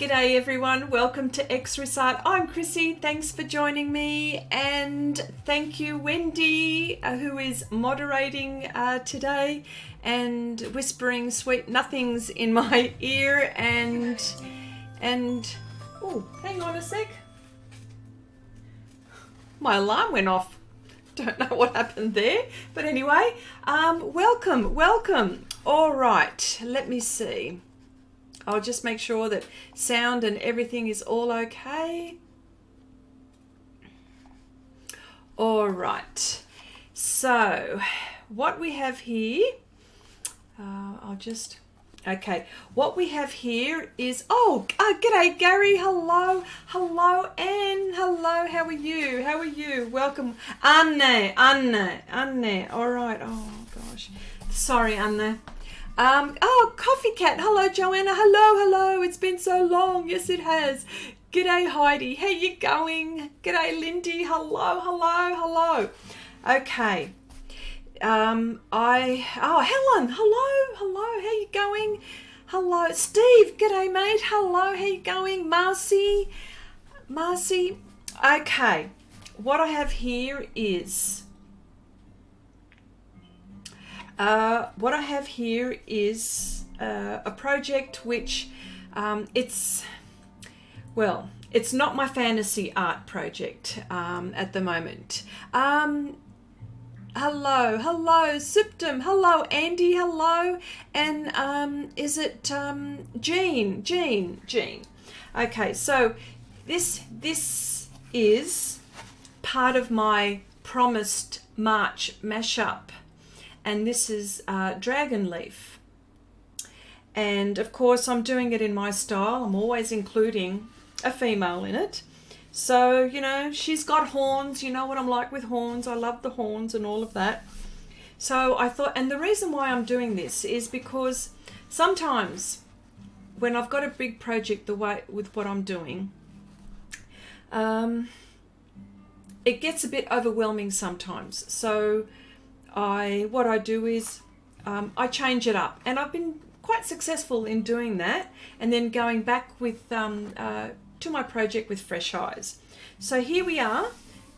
G'day everyone, welcome to Xrissart. I'm Chrissy, thanks for joining me, and thank you Wendy who is moderating today and whispering sweet nothings in my ear and oh, hang on a sec, my alarm went off. Don't know what happened there, but anyway, welcome. All right, let me see. I'll just make sure that sound and everything is all okay. All right, so what we have here, what we have here is, g'day Gary, hello Anne, hello, how are you, welcome, Anne, all right, oh gosh, sorry Anne. Coffee Cat, hello Joanna, hello, it's been so long, yes it has. G'day Heidi, how you going? G'day Lindy, hello. Okay, Helen, hello, how you going? Hello, Steve, g'day mate, hello, how you going? Marcy, okay, what I have here is a project which it's not my fantasy art project at the moment. Hello Siptum, hello Andy, hello, and is it Jean? Okay, so this is part of my promised March mashup. And this is Dragon Leaf. And of course I'm doing it in my style. I'm always including a female in it. So, you know, she's got horns. You know what I'm like with horns. I love the horns and all of that. So I thought, and the reason why I'm doing this is because sometimes when I've got a big project with what I'm doing, it gets a bit overwhelming sometimes. So what I do is I change it up, and I've been quite successful in doing that, and then going back with to my project with fresh eyes. So here we are,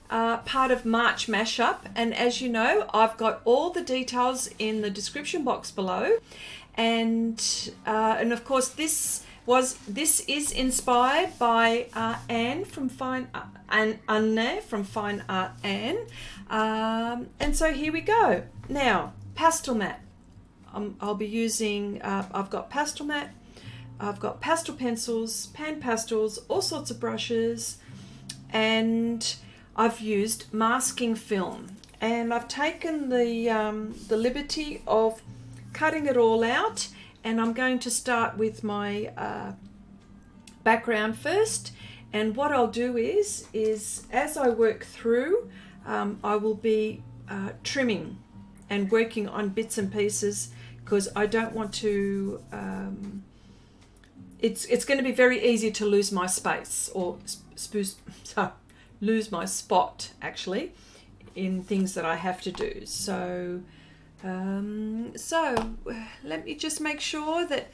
part of March mashup, and as you know, I've got all the details in the description box below, and of course this is inspired by Anne from FineArtAnne from FineArtAnne. And so here we go. Now, Pastelmat. I'll be using, I've got Pastelmat, I've got pastel pencils, PanPastels, all sorts of brushes, and I've used masking film. And I've taken the liberty of cutting it all out, and I'm going to start with my background first. And what I'll do is as I work through, I will be trimming and working on bits and pieces, because I don't want to, it's going to be very easy to lose my space or lose my spot actually in things that I have to do. So let me just make sure that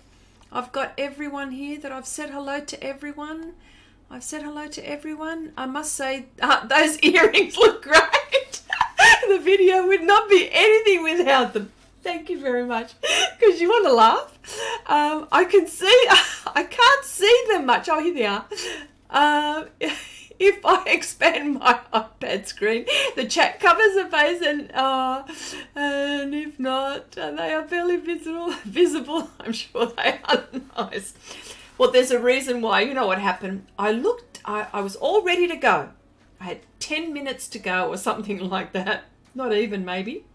I've got everyone here, that I've said hello to everyone. I must say, those earrings look great. The video would not be anything without them. Thank you very much. Because you want to laugh. I can't see them much. Oh, here they are. If I expand my iPad screen, the chat covers the face, and if not, they are barely visible. I'm sure they are nice. Well, there's a reason why. You know what happened? I was all ready to go. I had 10 minutes to go or something like that. Not even, maybe.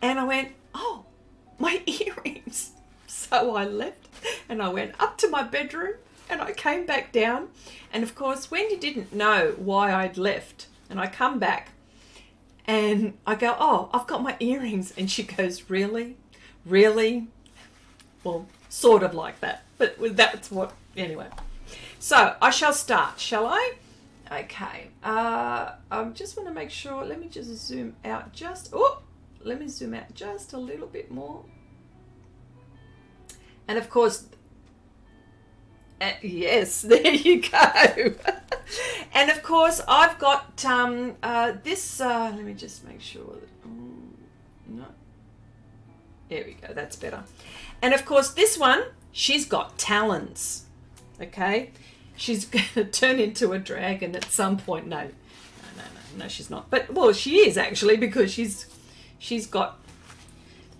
And I went, oh, my earrings. So I left and I went up to my bedroom, and I came back down. And of course, Wendy didn't know why I'd left. And I come back and I go, oh, I've got my earrings. And she goes, really? Well, sort of like that. But that's what, anyway. So I shall start, shall I? Okay. I just want to make sure, let me just zoom out let me zoom out just a little bit more. And of course, Yes, there you go. And of course, I've got this. Let me just make sure. No. There we go. That's better. And of course, this one, she's got talons. Okay, she's going to turn into a dragon at some point. No, she's not. But well, she is actually, because she's got.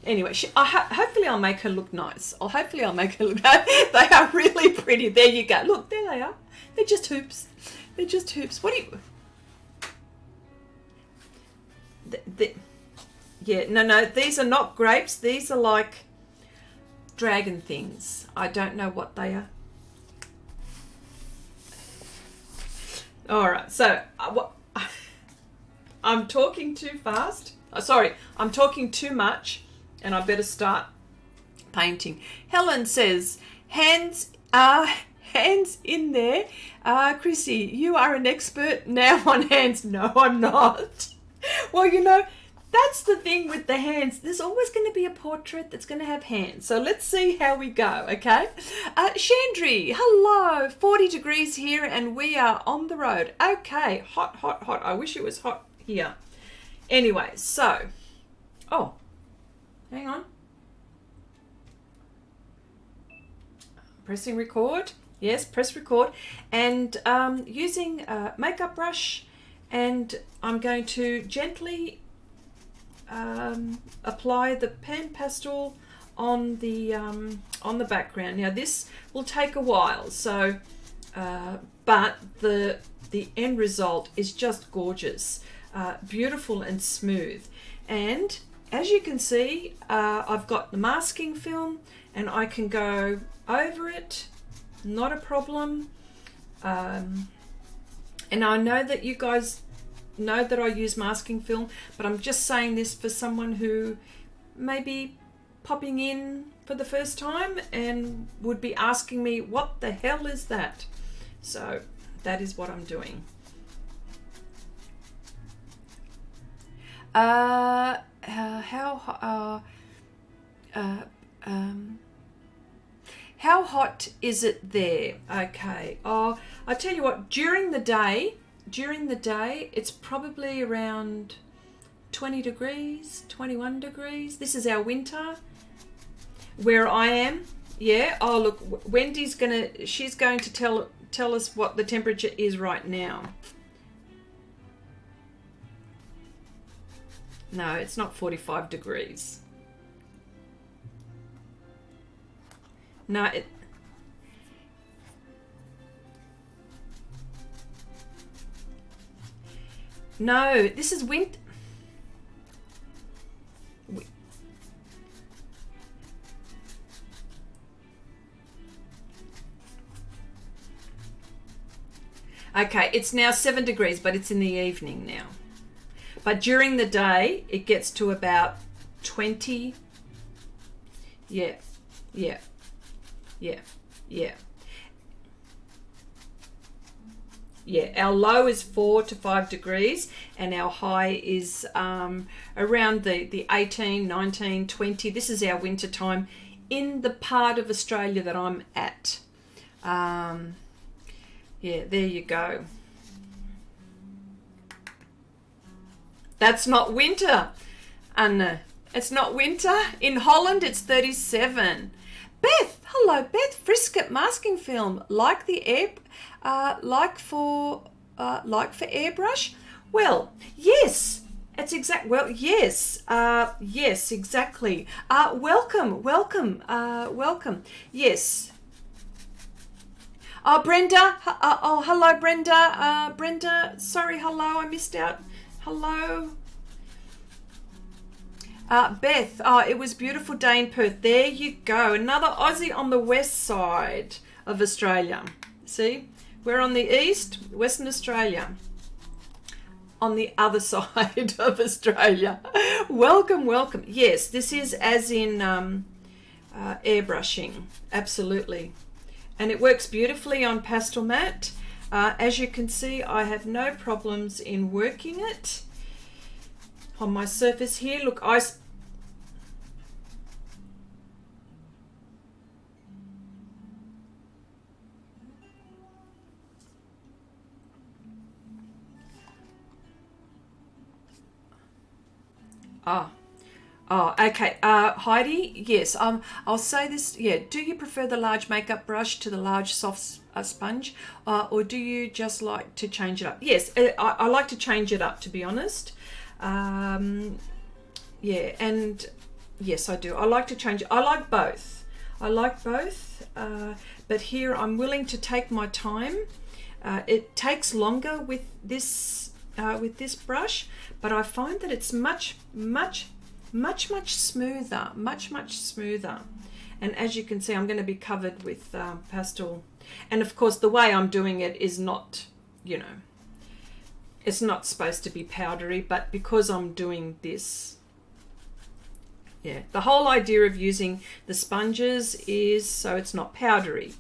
Anyway, hopefully I'll make her look nice. Hopefully I'll make her look. They are really pretty. There you go. Look, there they are. They're just hoops. They're just hoops. What do you? Yeah, no. These are not grapes. These are like dragon things. I don't know what they are. All right. So I'm talking too fast. Sorry, I'm talking too much. And I better start painting. Helen says, hands in there. Chrissy, you are an expert now on hands. No, I'm not. Well, you know, that's the thing with the hands. There's always going to be a portrait that's going to have hands. So let's see how we go, okay? Chandri, hello. 40 degrees here and we are on the road. Okay, hot. I wish it was hot here. Anyway, so, oh. Hang on. Pressing record. Yes, press record. And using a makeup brush, and I'm going to gently apply the pan pastel on the background. Now this will take a while, so but the end result is just gorgeous, beautiful and smooth. And as you can see, I've got the masking film and I can go over it, not a problem. And I know that you guys know that I use masking film, but I'm just saying this for someone who may be popping in for the first time and would be asking me, what the hell is that? So that is what I'm doing. How hot is it there? Okay. Oh, I tell you what, during the day, it's probably around 20 degrees, 21 degrees. This is our winter where I am. Yeah. Oh, look, Wendy's she's going to tell us what the temperature is right now. No, it's not 45 degrees. No, no, this is winter. Okay, it's now 7 degrees, but it's in the evening now. But during the day, it gets to about 20. Yeah. Our low is 4 to 5 degrees and our high is around the 18, 19, 20. This is our winter time in the part of Australia that I'm at. Yeah, there you go. That's not winter, Anna. It's not winter. In Holland, it's 37. Beth, hello, Beth. Frisket masking film, like for airbrush. Well, yes, it's exact. Well, yes, yes, exactly. Welcome. Yes. Oh, Brenda. Oh, hello, Brenda. Brenda. Sorry, hello, I missed out. Hello. Beth, oh, it was a beautiful day in Perth. There you go. Another Aussie on the west side of Australia. See, we're on the east, Western Australia. On the other side of Australia. Welcome. Yes, this is as in airbrushing. Absolutely. And it works beautifully on Pastelmat. As you can see, I have no problems in working it on my surface here. Look, Ah. Oh, okay. Heidi, yes. I'll say this. Yeah. Do you prefer the large makeup brush to the large soft sponge, or do you just like to change it up? Yes, I like to change it up, to be honest. Yeah, and yes, I do. I like to change it. I like both. I like both. But here I'm willing to take my time. It takes longer with this brush, but I find that it's much smoother, much smoother. And as you can see, I'm going to be covered with pastel. And of course, the way I'm doing it is not, you know, it's not supposed to be powdery, but because I'm doing this, yeah, the whole idea of using the sponges is so it's not powdery,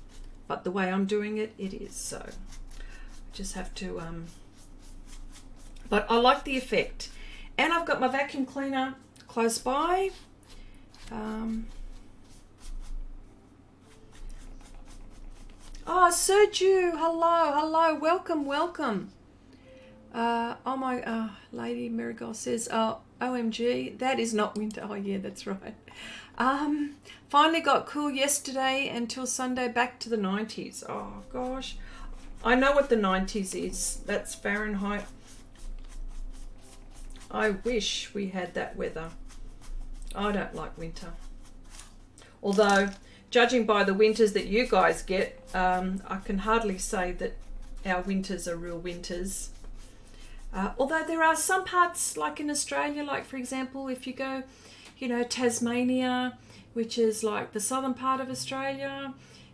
but the way I'm doing it, it is. So I just have to, but I like the effect. And I've got my vacuum cleaner close by. Oh, Sergio, hello, welcome. Oh my, Lady Marigold says, OMG, that is not winter. Oh yeah, that's right. Finally got cool yesterday until Sunday, back to the 90s. Oh gosh, I know what the 90s is. That's Fahrenheit. I wish we had that weather. I don't like winter. Although, judging by the winters that you guys get, I can hardly say that our winters are real winters. Although there are some parts, like in Australia, like for example, if you go, you know, Tasmania, which is like the southern part of Australia,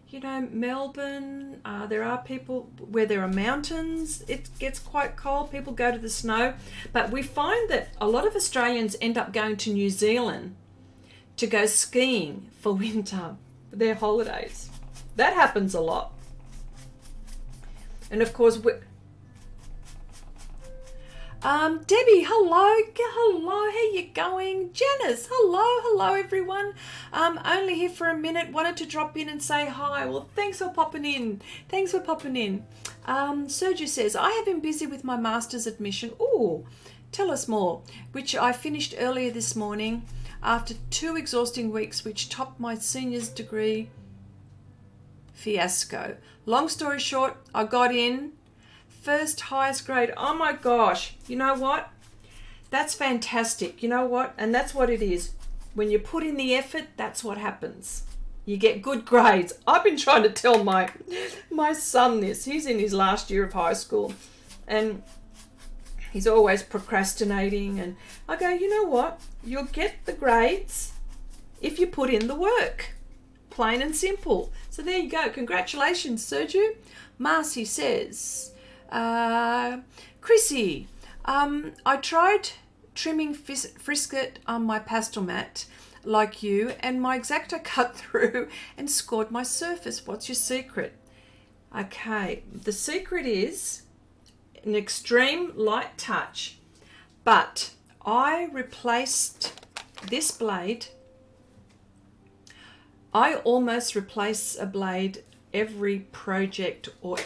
you know, Melbourne, there are people where there are mountains, it gets quite cold, people go to the snow, but we find that a lot of Australians end up going to New Zealand to go skiing for winter, for their holidays. That happens a lot. And of course, Debbie, hello, how you going? Janice, hello everyone. Only here for a minute, wanted to drop in and say hi. Well, thanks for popping in. Sergio says, I have been busy with my master's admission. Ooh, tell us more. Which I finished earlier this morning after 2 exhausting weeks, which topped my senior's degree fiasco. Long story short, I got in. First highest grade. Oh my gosh. You know what? That's fantastic. You know what? And that's what it is. When you put in the effort, that's what happens. You get good grades. I've been trying to tell my son this. He's in his last year of high school and he's always procrastinating. And I go, you know what? You'll get the grades if you put in the work. Plain and simple. So there you go. Congratulations, Sergio. Marcy says, Chrissy, I tried trimming frisket on my Pastelmat like you, and my X-Acto cut through and scored my surface. What's your secret? Okay, the secret is an extreme light touch, but I replaced this blade. I almost replace a blade every project, or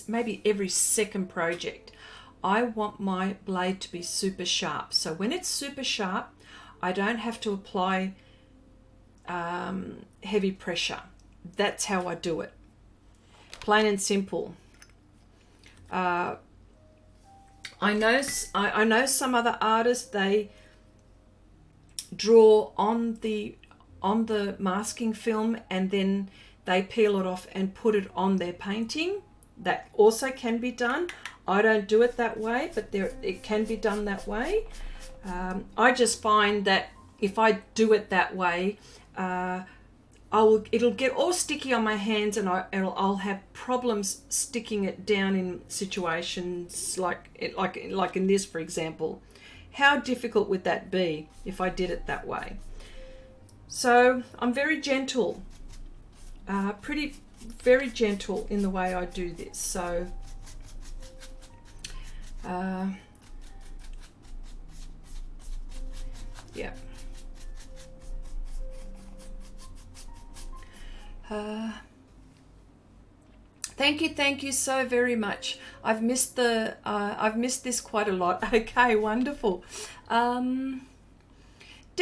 maybe every second project. I want my blade to be super sharp. So when it's super sharp, I don't have to apply heavy pressure. That's how I do it. Plain and simple. I know some other artists, they draw on the masking film and then they peel it off and put it on their painting. That also can be done. I don't do it that way, but it can be done that way. I just find that if I do it that way, it'll get all sticky on my hands, and I'll have problems sticking it down in situations like in this, for example. How difficult would that be if I did it that way? So I'm very gentle. Very gentle in the way I do this. So yeah. Thank you so very much. I've missed this quite a lot. Okay, wonderful.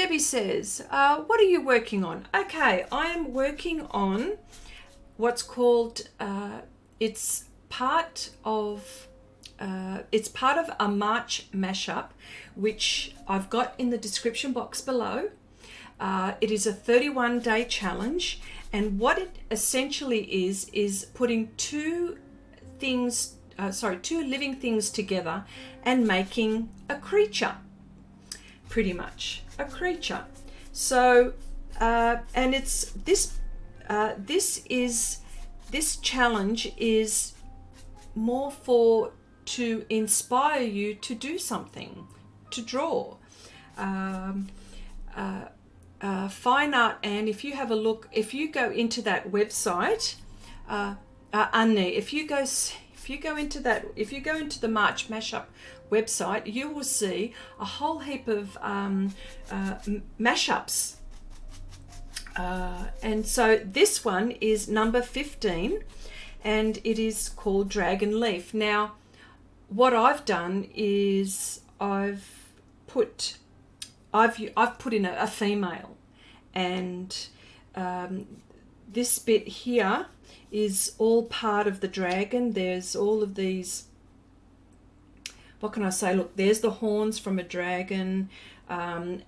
Debbie says, what are you working on? Okay, I am working on what's called, it's part of a March mashup, which I've got in the description box below. It is a 31-day challenge, and what it essentially is putting two living things together and making a creature, pretty much a creature. So and it's this challenge is more to inspire you to do something, to draw. FineArtAnne, if you have a look, if you go into that website, Anne, if you go into the March mashup website, you will see a whole heap of mashups. And so this one is number 15, and it is called Dragon Leaf. Now, what I've done is I've put in a female, and this bit here is all part of the dragon. There's all of these, what can I say? Look, there's the horns from a dragon, and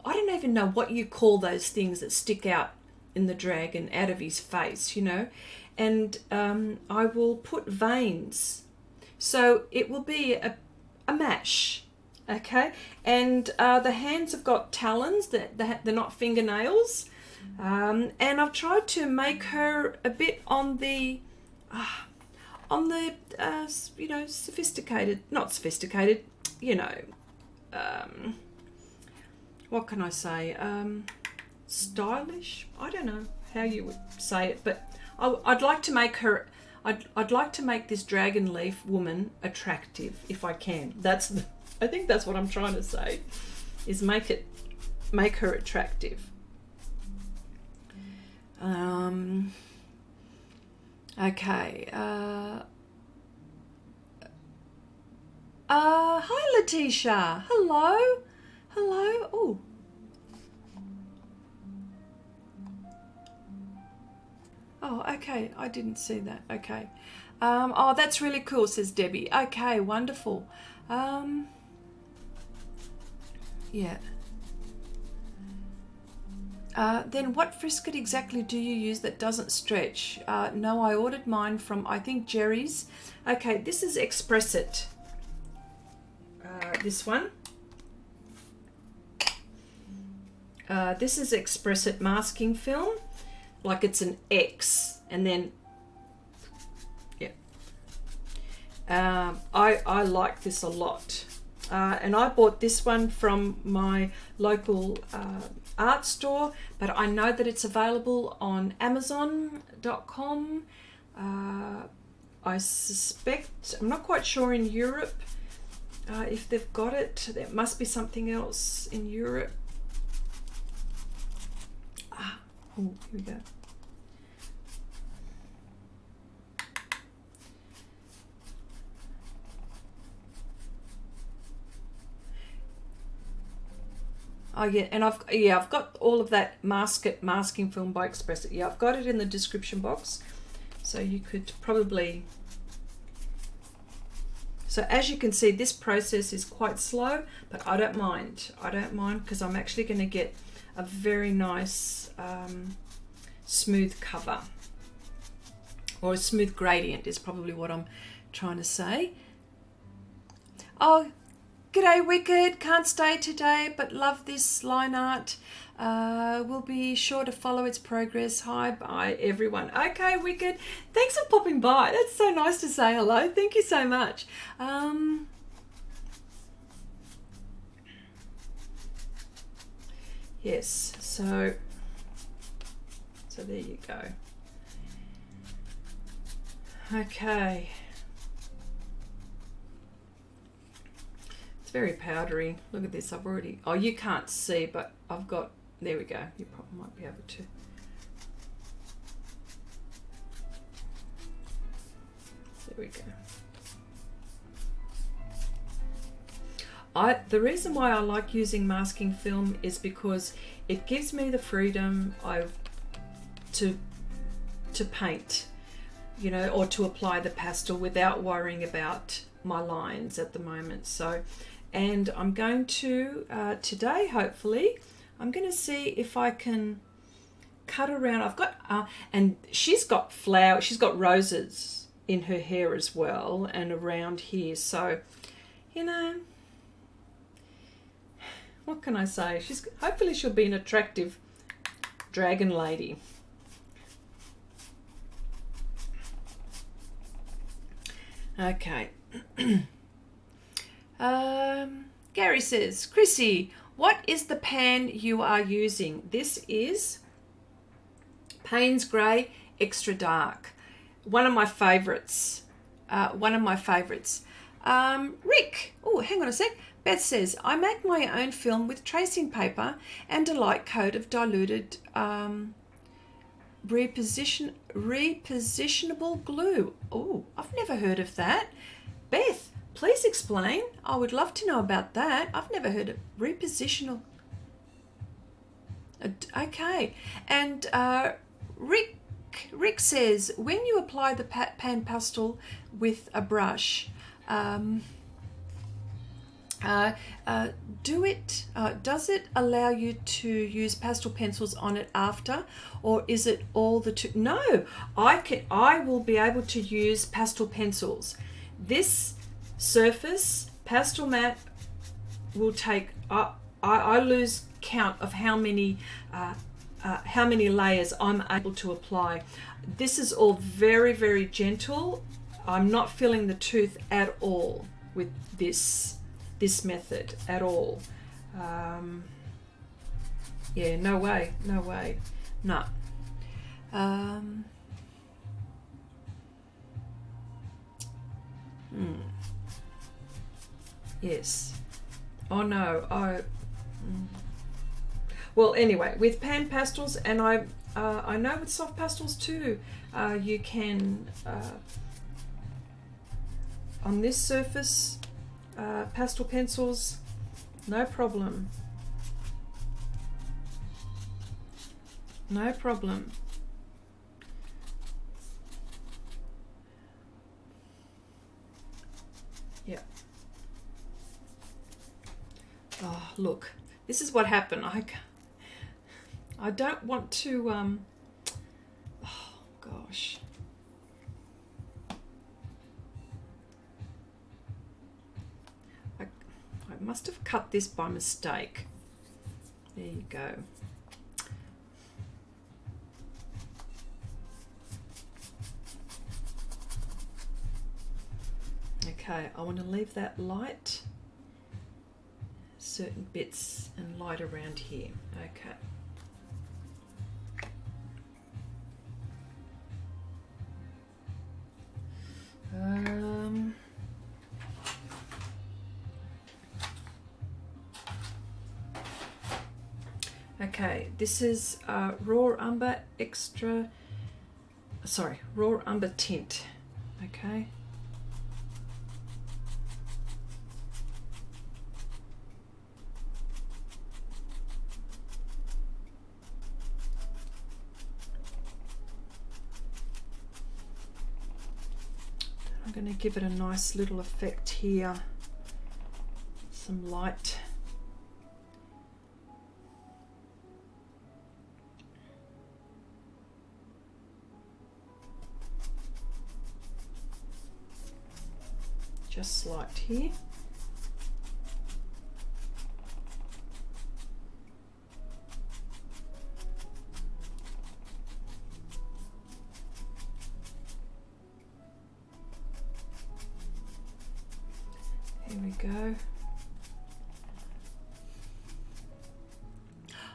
I don't even know what you call those things that stick out in the dragon out of his face, you know. And I will put veins, so it will be a mash. Okay, and the hands have got talons, that they're not fingernails, and I've tried to make her a bit on the you know, not sophisticated, you know, what can I say, stylish. I don't know how you would say it, but I'd like to make her. I'd like to make this dragon leaf woman attractive if I can. I think that's what I'm trying to say, is make her attractive. Okay. Hi Letitia. Hello. Oh. Oh, okay. I didn't see that. Okay. Oh, that's really cool, says Debbie. Okay, wonderful. Yeah. Then what frisket exactly do you use that doesn't stretch? No, I ordered mine from, I think, Jerry's. Okay, this is Xrissart. This one. This is Xrissart masking film. Like it's an X, and then, yeah. I like this a lot. And I bought this one from my local art store, but I know that it's available on Amazon.com. I suspect, I'm not quite sure in Europe if they've got it. There must be something else in Europe. Oh, here we go. Oh yeah, and I've got all of that masking film by Xrissart. Yeah, I've got it in the description box, so you could probably. So as you can see, this process is quite slow, but I don't mind. I don't mind, because I'm actually going to get a very nice smooth cover, or a smooth gradient is probably what I'm trying to say. Oh. G'day Wicked, can't stay today but love this line art. We'll be sure to follow its progress. Hi, bye everyone. Okay Wicked, thanks for popping by. That's so nice to say hello. Thank you so much. Yes, so there you go. Okay. Very powdery. Look at this. I've already, oh, you can't see, but I've got, there we go. You probably might be able to. There we go. The reason why I like using masking film is because it gives me the freedom to paint, you know, or to apply the pastel without worrying about my lines at the moment. So, and I'm going to today, hopefully, I'm going to see if I can cut around. I've got and she's got flowers, she's got roses in her hair as well and around here. So, you know, what can I say? Hopefully she'll be an attractive dragon lady. Okay. Gary says, Chrissy, what is the pan you are using? This is Payne's Grey Extra Dark. One of my favorites. Rick, oh, hang on a sec. Beth says, I make my own film with tracing paper and a light coat of diluted repositionable glue. Oh, I've never heard of that. Beth, please explain. I would love to know about that. I've never heard of repositional. Okay. And Rick says, when you apply the pan pastel with a brush, does it allow you to use pastel pencils on it after, or is it all the No, I will be able to use pastel pencils. This surface Pastelmat will take. I lose count of how many layers I'm able to apply. This is all very, very gentle. I'm not feeling the tooth at all with this method at all. Yeah, no way, no. Yes. Oh no. Well, anyway, with pan pastels, and I know with soft pastels too, you can on this surface pastel pencils, no problem. No problem. Yeah. Oh, look, this is what happened. I don't want to, oh gosh. I must have cut this by mistake. There you go. Okay, I want to leave that light, certain bits, and light around here. Okay. Okay, this is raw umber raw umber tint. Okay. I'm going to give it a nice little effect here. Some light. Just slight here. Here we go.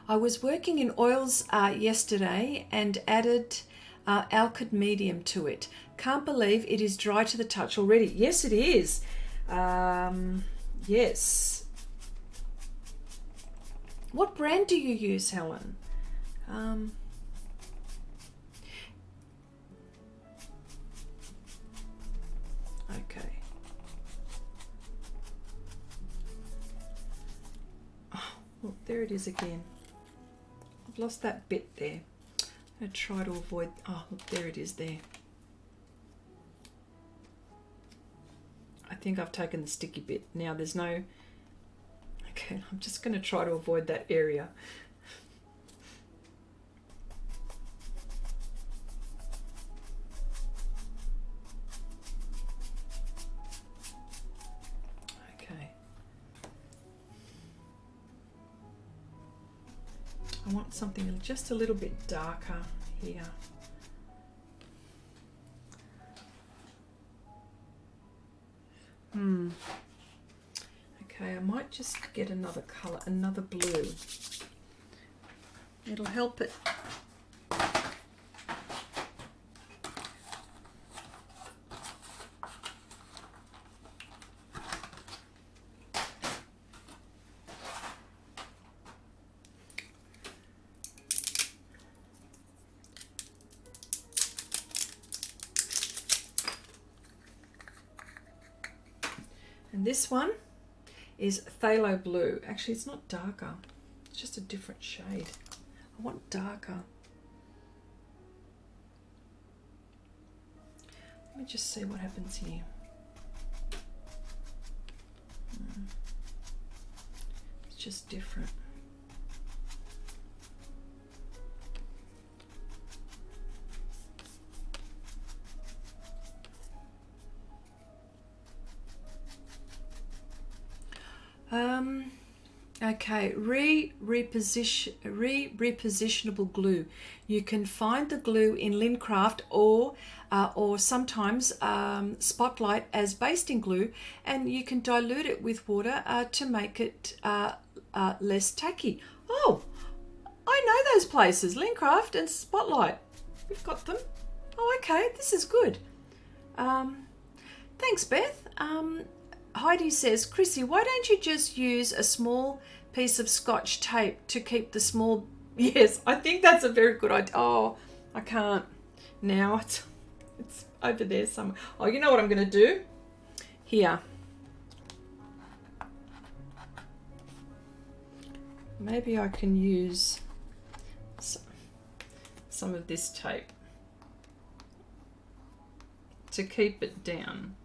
I was working in oils yesterday and added alkyd medium to it. Can't believe it is dry to the touch already. Yes, it is. Yes. What brand do you use, Helen? Okay. there it is again. I've lost that bit there. I'm going to try to avoid, oh look, there it is there. I think I've taken the sticky bit. Now there's no, okay, I'm just going to try to avoid that area. Okay. I want something just a little bit darker here. Okay, I might just get another colour, another blue. It'll help it. And this one is phthalo blue. Actually, it's not darker. It's just a different shade. I want darker. Let me just see what happens here. It's just different. Okay, repositionable glue. You can find the glue in Lincraft or sometimes Spotlight as basting glue, and you can dilute it with water to make it less tacky. Oh, I know those places, Lincraft and Spotlight. We've got them. Oh, okay, this is good. Thanks, Beth. Heidi says, Chrissy, why don't you just use a small piece of Scotch tape to keep the small... Yes, I think that's a very good idea. Oh, I can't now. It's over there somewhere. Oh, you know what I'm going to do? Here. Maybe I can use some of this tape to keep it down.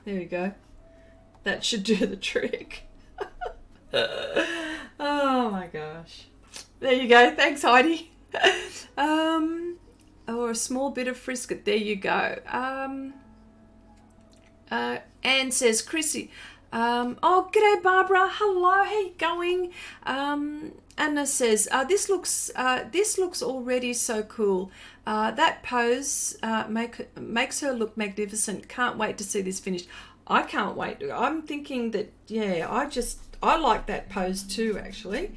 There we go. That should do the trick. Oh my gosh. There you go. Thanks, Heidi. Or a small bit of frisket. There you go. Anne says, Chrissy. Oh, g'day, Barbara. Hello. How you going? Anna says, this looks already so cool. That pose makes her look magnificent. Can't wait to see this finished. I can't wait. I'm thinking that, yeah, I like that pose too, actually.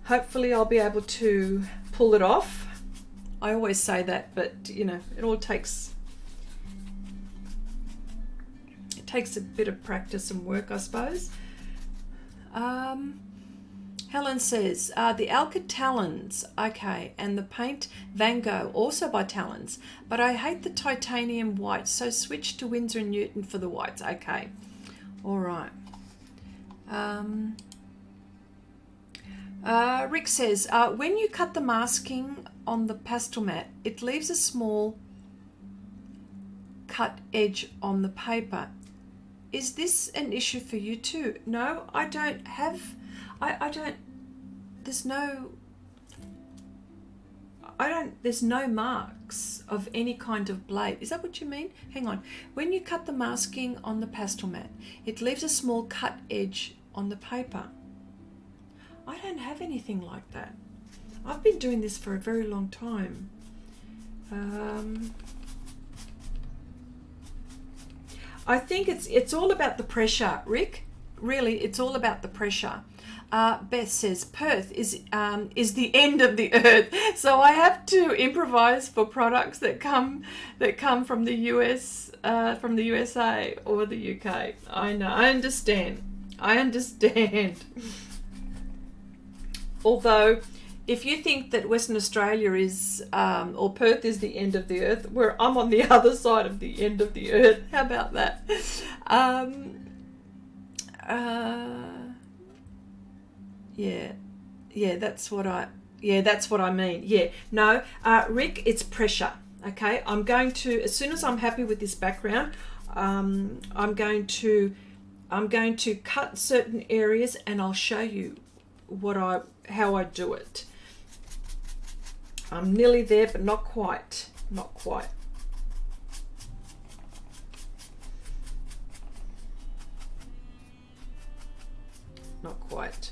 Hopefully I'll be able to pull it off. I always say that, but you know, it all takes a bit of practice and work, I suppose. Helen says, the Alcott Talons, okay, and the paint Van Gogh, also by Talons, but I hate the titanium white, so switch to Winsor & Newton for the whites. Okay, all right. Rick says, when you cut the masking on the Pastelmat, it leaves a small cut edge on the paper. Is this an issue for you too? No, I don't have, there's no marks of any kind of blade. Is that what you mean? Hang on. When you cut the masking on the Pastelmat, it leaves a small cut edge on the paper. I don't have anything like that. I've been doing this for a very long time. I think it's all about the pressure, Rick. Really, it's all about the pressure. Beth says Perth is the end of the earth, so I have to improvise for products that come from the US, from the USA or the UK. I know. I understand. Although, if you think that Western Australia is, or Perth is the end of the earth, where I'm on the other side of the end of the earth. How about that? Yeah, that's what I mean. Yeah, no, Rick, it's pressure. Okay, I'm going to, as soon as I'm happy with this background, I'm going to cut certain areas, and I'll show you how I do it. I'm nearly there, but not quite. Not quite. Not quite.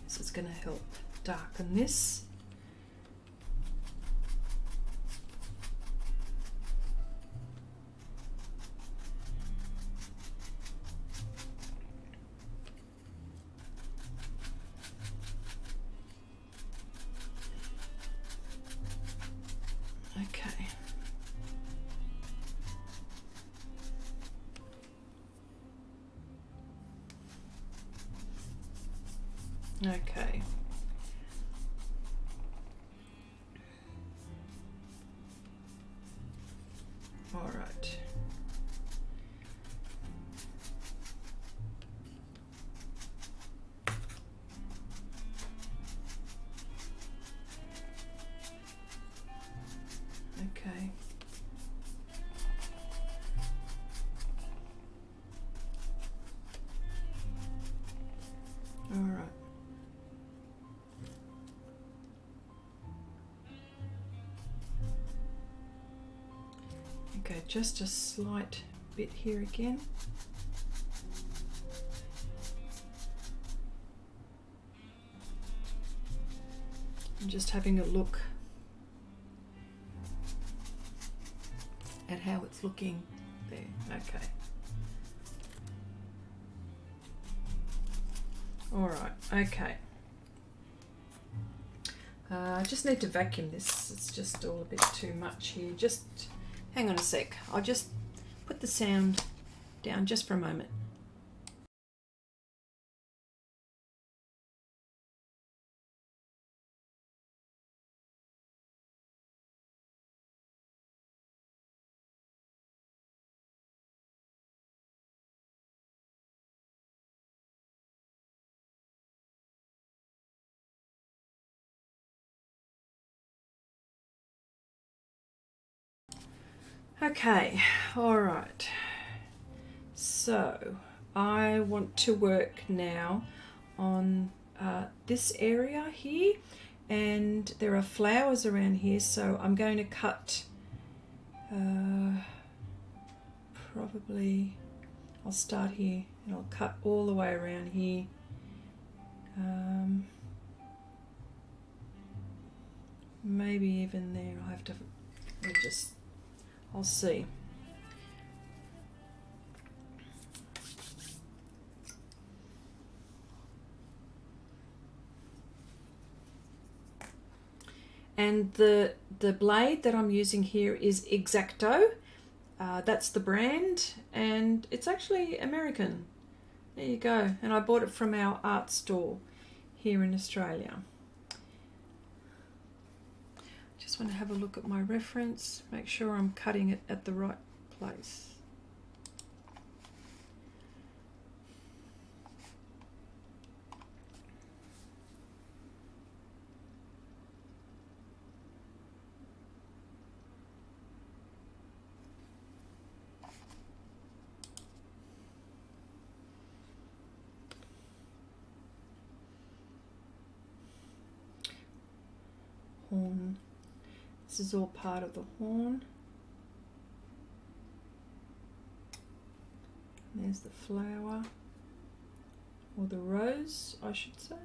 This is going to help darken this. Okay. Okay. All right. Okay. All right. Okay, just a slight bit here again. I'm just having a look at how it's looking there. Okay. All right. Okay. I just need to vacuum this. It's just all a bit too much here. Just hang on a sec. I'll just put the sound down just for a moment. Okay, all right. So I want to work now on this area here, and there are flowers around here, so I'm going to cut probably, I'll start here and I'll cut all the way around here. Maybe even there. I'll have to I'll see. And the blade that I'm using here is X-Acto. That's the brand, and it's actually American. There you go. And I bought it from our art store here in Australia. Just want to have a look at my reference, make sure I'm cutting it at the right place. This is all part of the horn. There's the flower, or the rose, I should say.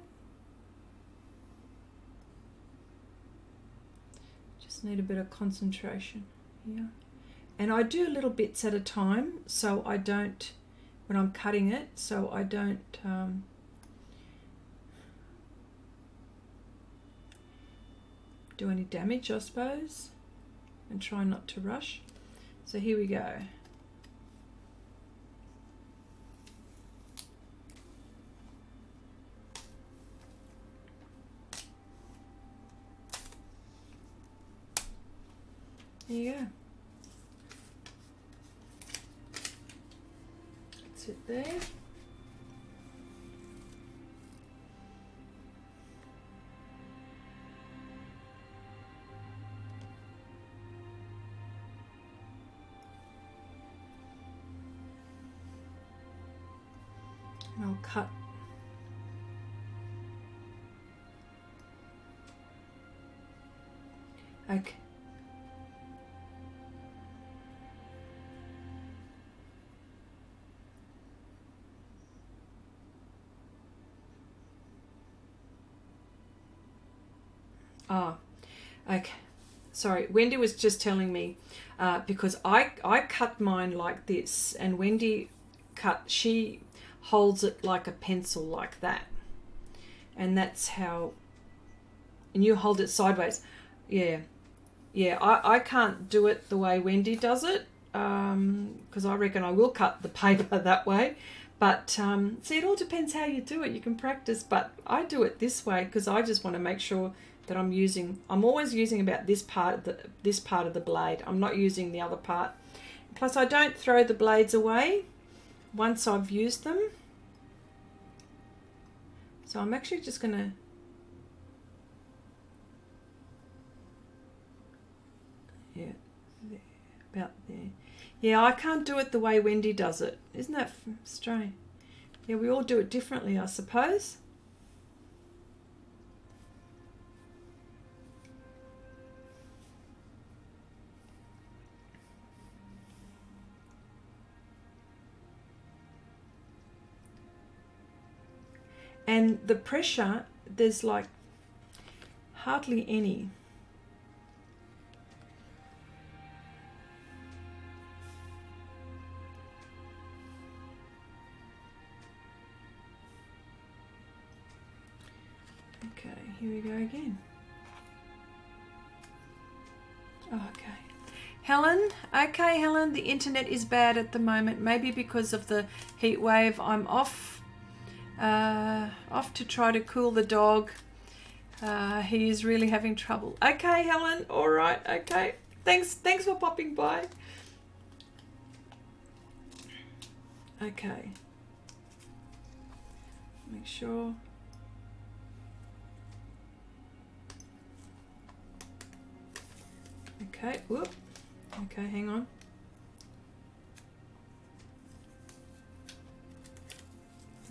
Just need a bit of concentration here. And I do little bits at a time, so I don't, when I'm cutting it, so I don't do any damage, I suppose, and try not to rush. So here we go. There you go. That's it there. And I'll cut. Okay. Ah, okay. Sorry, Wendy was just telling me because I cut mine like this, and Wendy she holds it like a pencil like that, and that's how. And you hold it sideways. Yeah, yeah. I can't do it the way Wendy does it because I reckon I will cut the paper that way. But see, it all depends how you do it. You can practice, but I do it this way because I just want to make sure that I'm always using about this part of the blade. I'm not using the other part. Plus, I don't throw the blades away once I've used them. So I'm actually just going to about there. Yeah, I can't do it the way Wendy does it. Isn't that strange? Yeah, we all do it differently, I suppose. And the pressure, there's like hardly any. Okay, here we go again. Okay. Helen, okay Helen, the internet is bad at the moment, maybe because of the heat wave. I'm off to try to cool the dog. He is really having trouble. Okay Helen, all right, okay. Thanks for popping by. Okay. Make sure. Okay, whoop. Okay, hang on.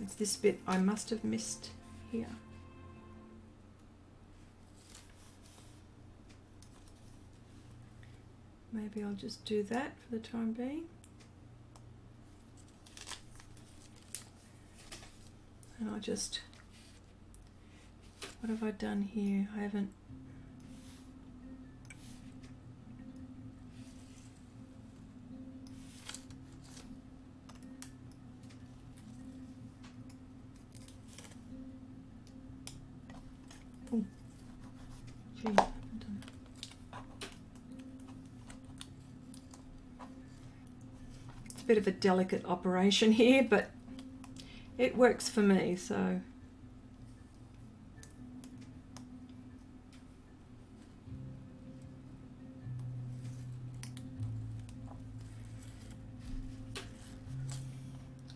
It's this bit I must have missed here. Maybe I'll just do that for the time being. And I'll just, what have I done here? I haven't. Oh, gee, I haven't done it. It's a bit of a delicate operation here, but it works for me, so.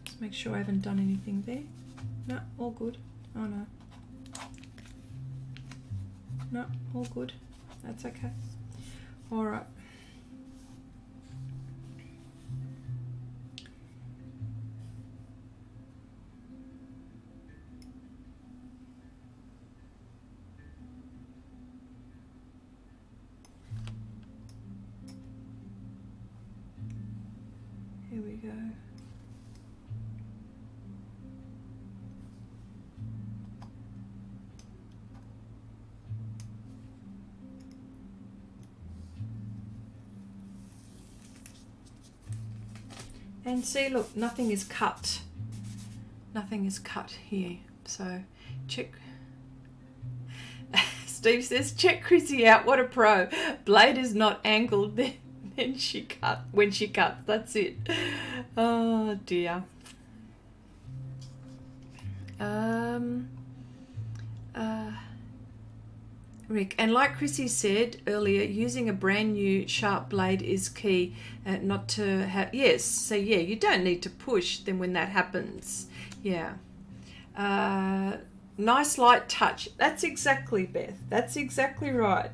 Just make sure I haven't done anything there. No, all good. Oh no. No, all good. That's okay. All right. Here we go. And see, look, nothing is cut. Nothing is cut here. So check. Steve says, check Chrissy out. What a pro. Blade is not angled. Then she cut. When she cuts, that's it. Oh dear. Rick, and like Chrissy said earlier, using a brand new sharp blade is key. Not to have, yes, so yeah, you don't need to push then when that happens. Yeah. Nice light touch. That's exactly, Beth. That's exactly right.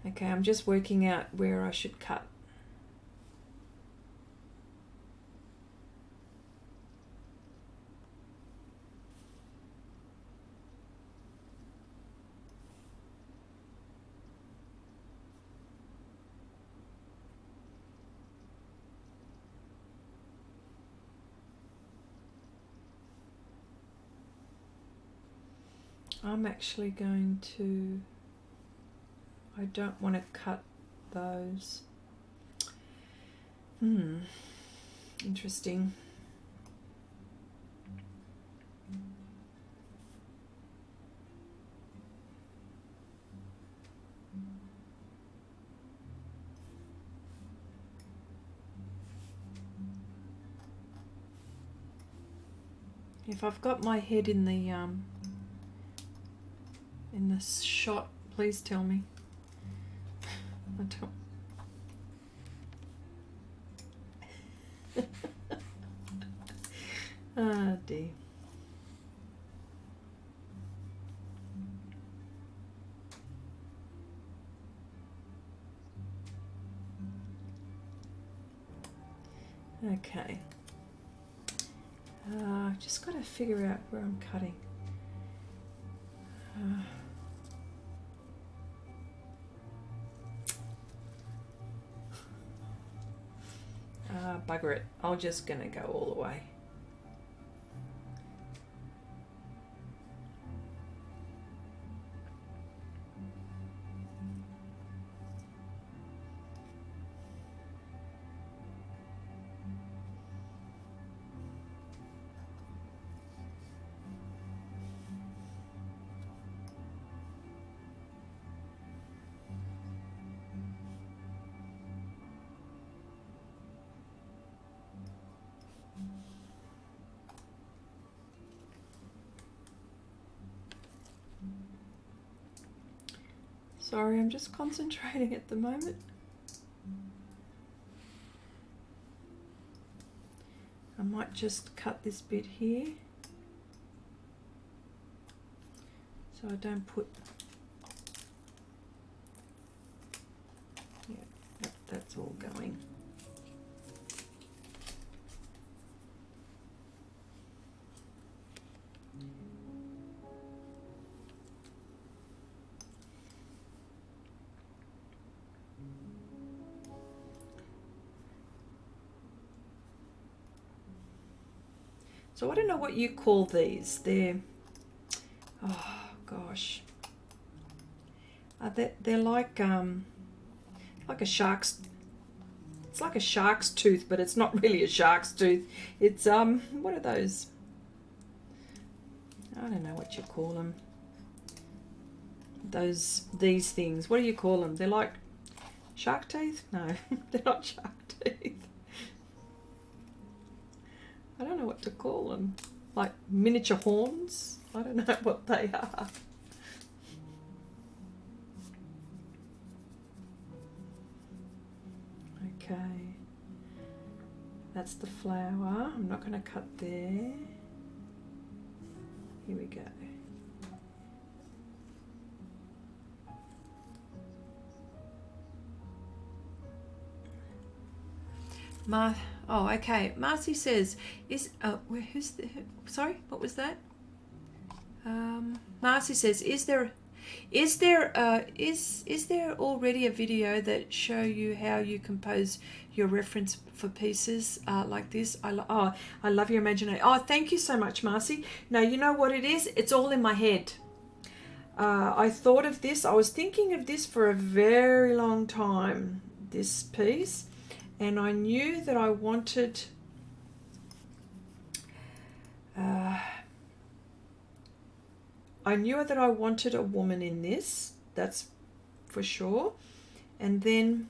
Okay, I'm just working out where I should cut. I'm actually going to, I don't want to cut those. Interesting. If I've got my head in the shot, please tell me. I don't. Ah, dear. Okay. Just got to figure out where I'm cutting. Bugger it. I'm just going to go all the way. Sorry, I'm just concentrating at the moment. I might just cut this bit here so I don't put, yeah, that's all going. So I don't know what you call these. They're, oh gosh, they're like a shark's. It's like a shark's tooth, but it's not really a shark's tooth. It's what are those? I don't know what you call them. These things. What do you call them? They're like shark teeth? No, they're not shark teeth. I don't know what to call them. Like miniature horns? I don't know what they are. Okay. That's the flower. I'm not going to cut there. Here we go. Oh, okay. Marcy says, "Is who's the? Sorry, what was that? Marcy says, is there already a video that show you how you compose your reference for pieces like this? I love your imagination. Oh, thank you so much, Marcy. Now, you know what it is? It's all in my head. I thought of this. I was thinking of this for a very long time, this piece, and I knew that I wanted a woman in this, that's for sure. And then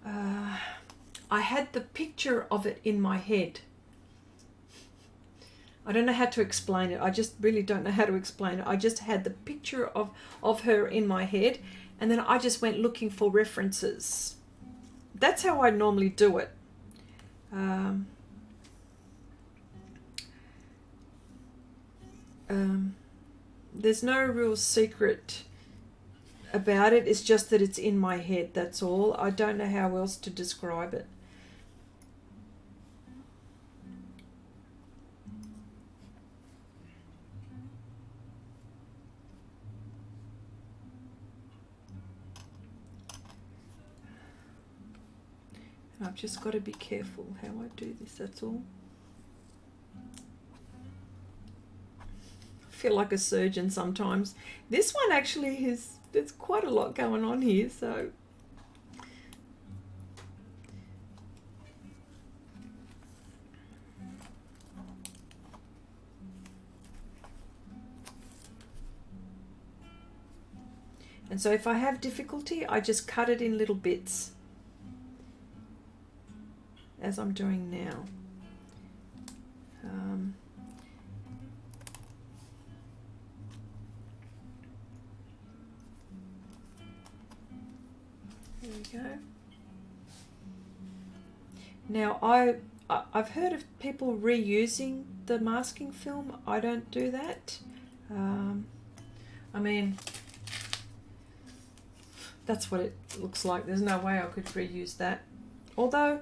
I had the picture of it in my head. I don't know how to explain it. I just really don't know how to explain it. I just had the picture of her in my head, and then I just went looking for references. That's how I normally do it. There's no real secret about it. It's just that it's in my head, that's all. I don't know how else to describe it. I've just got to be careful how I do this, that's all. I feel like a surgeon sometimes. This one actually there's quite a lot going on here, so. And so if I have difficulty, I just cut it in little bits, as I'm doing now. There we go. Now I've heard of people reusing the masking film. I don't do that. I mean, that's what it looks like. There's no way I could reuse that. Although,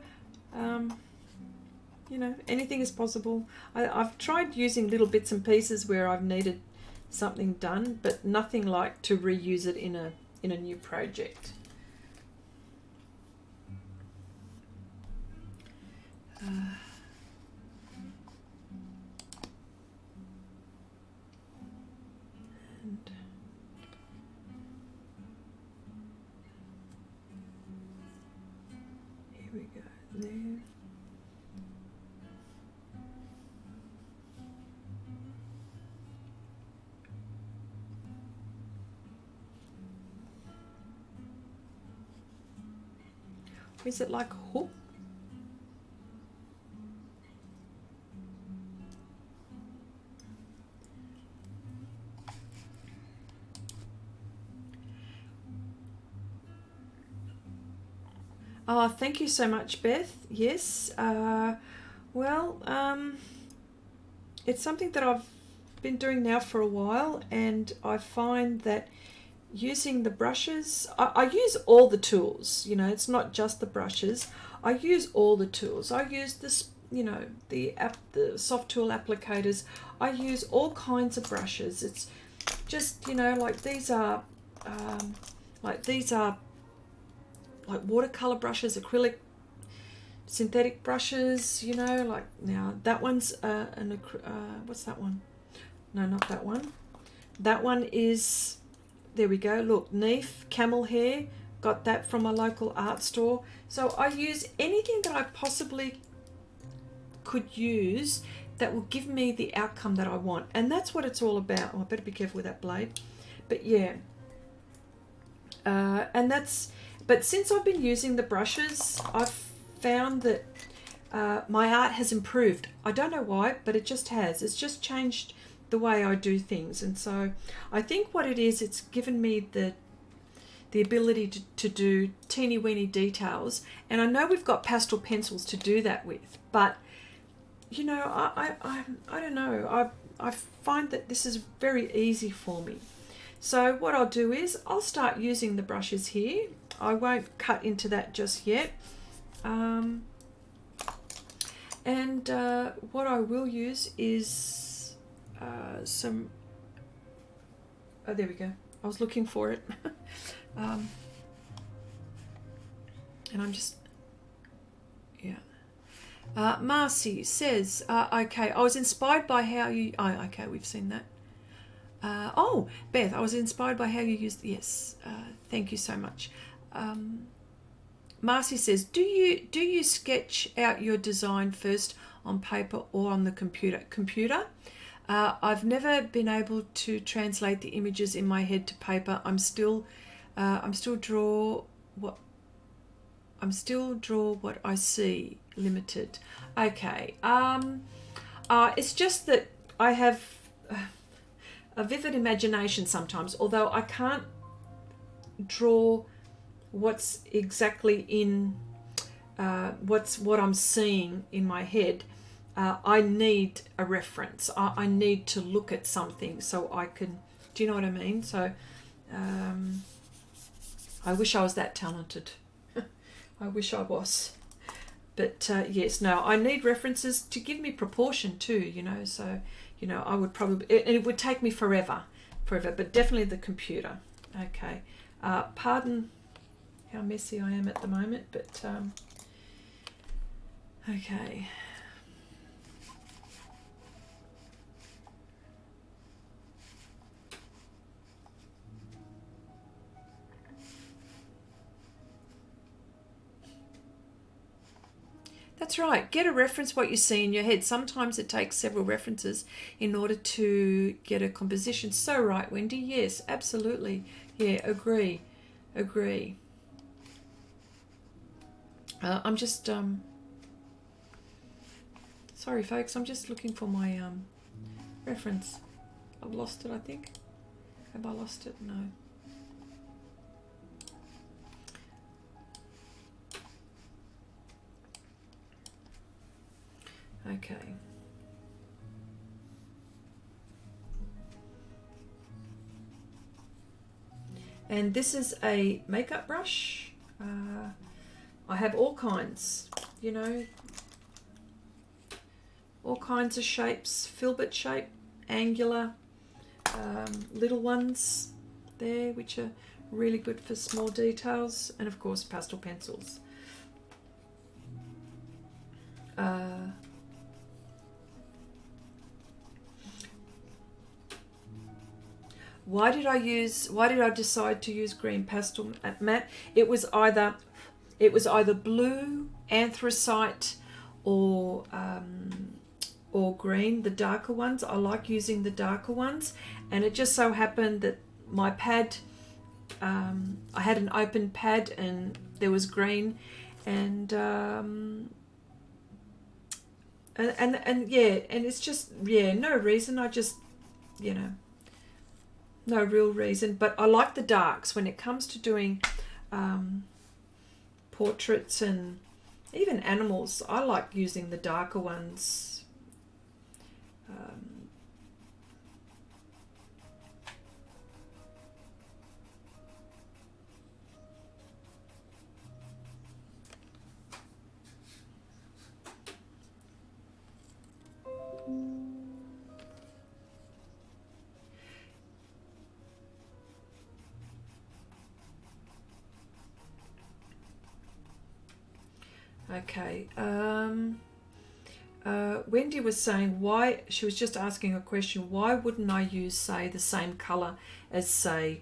you know, anything is possible. I've tried using little bits and pieces where I've needed something done, but nothing like to reuse it in a new project. And here we go, there. Is it like a hook? Oh, thank you so much, Beth. Yes. It's something that I've been doing now for a while, and I find that using the brushes, I use all the tools, you know, it's not just the brushes. I use all the tools. I use this, you know, the soft tool applicators. I use all kinds of brushes. It's just, you know, like these are like watercolor brushes, acrylic, synthetic brushes, you know, like now that one's what's that one? No, not that one. That one is, there we go, look, Neef, camel hair, got that from a local art store. So I use anything that I possibly could use that will give me the outcome that I want. And that's what it's all about. Oh, I better be careful with that blade. But yeah, but since I've been using the brushes, I've found that my art has improved. I don't know why, but it just has. It's just changed the way I do things. And so I think what it is, it's given me the ability to do teeny weeny details. And I know we've got pastel pencils to do that with, but you know, I don't know. I find that this is very easy for me. So what I'll do is I'll start using the brushes here. I won't cut into that just yet. What I will use is some, oh, there we go. I was looking for it. And I'm just, yeah. Marcy says, okay, I was inspired by how you, oh, okay, we've seen that. Oh, Beth, I was inspired by how you used, yes, thank you so much. Marcy says, do you sketch out your design first on paper or on the computer? I've never been able to translate the images in my head to paper. I'm still draw what I see, limited. Okay. It's just that I have a vivid imagination sometimes, although I can't draw what's exactly in what I'm seeing in my head. I need a reference. I need to look at something so I can, do you know what I mean? So I wish I was that talented. I wish I was. But yes, no, I need references to give me proportion too, you know, so, you know, I would probably, it would take me forever, but definitely the computer. Okay. Pardon how messy I am at the moment, but okay. That's right. Get a reference what you see in your head. Sometimes it takes several references in order to get a composition. So right, Wendy. Yes, absolutely. Yeah, agree. I'm just sorry, folks. I'm just looking for my reference. I've lost it, I think. Have I lost it? No. Okay. And this is a makeup brush. I have all kinds, you know, all kinds of shapes, filbert shape, angular, little ones there, which are really good for small details, and of course pastel pencils. Why did I decide to use green pastel mat? It was either blue, anthracite, or green, the darker ones. I like using the darker ones, and it just so happened that my pad, I had an open pad and there was green, and it's just, yeah, no reason. I just, you know, no real reason, but I like the darks when it comes to doing portraits and even animals. I like using the darker ones. Okay. Wendy was saying why, she was just asking a question, why wouldn't I use, say, the same colour as, say,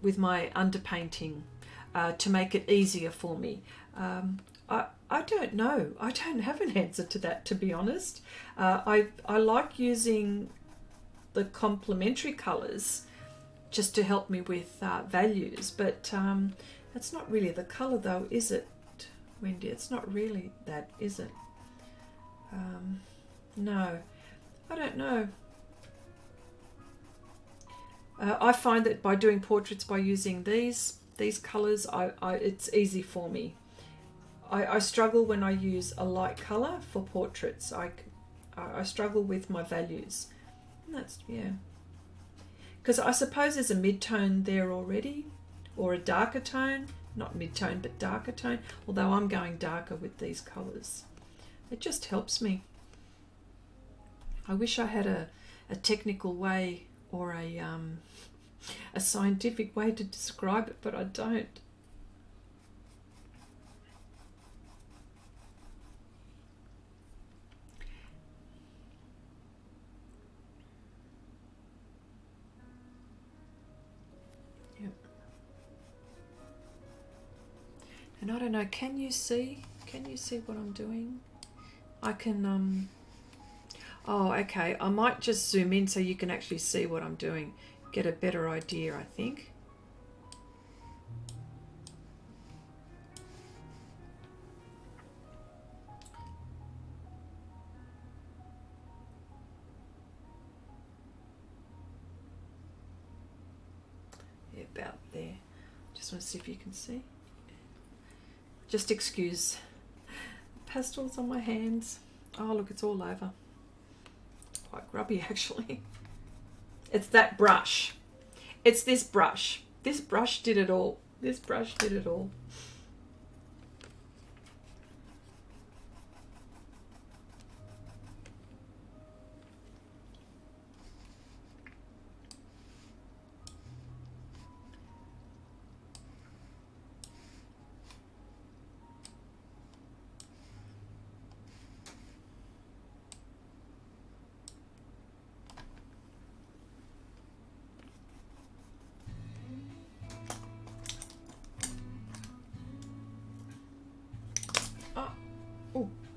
with my underpainting to make it easier for me? I don't know. I don't have an answer to that, to be honest. I like using the complementary colours just to help me with values, but that's not really the colour though, is it, Wendy? It's not really that, is it? No, I don't know. I find that by doing portraits by using these colours, it's easy for me. I struggle when I use a light colour for portraits. I struggle with my values. And that's, yeah. Because I suppose there's a mid-tone there already, or a darker tone. Not mid-tone, but darker tone. Although I'm going darker with these colours. It just helps me. I wish I had a technical way or a scientific way to describe it, but I don't. Yep. And I don't know, can you see what I'm doing? I can oh, okay, I might just zoom in so you can actually see what I'm doing, get a better idea, I think. Yeah, about there. Just want to see if you can see. Just excuse pastels on my hands. Oh, look, it's all over. Quite grubby, actually. It's that brush. It's this brush. This brush did it all. This brush did it all.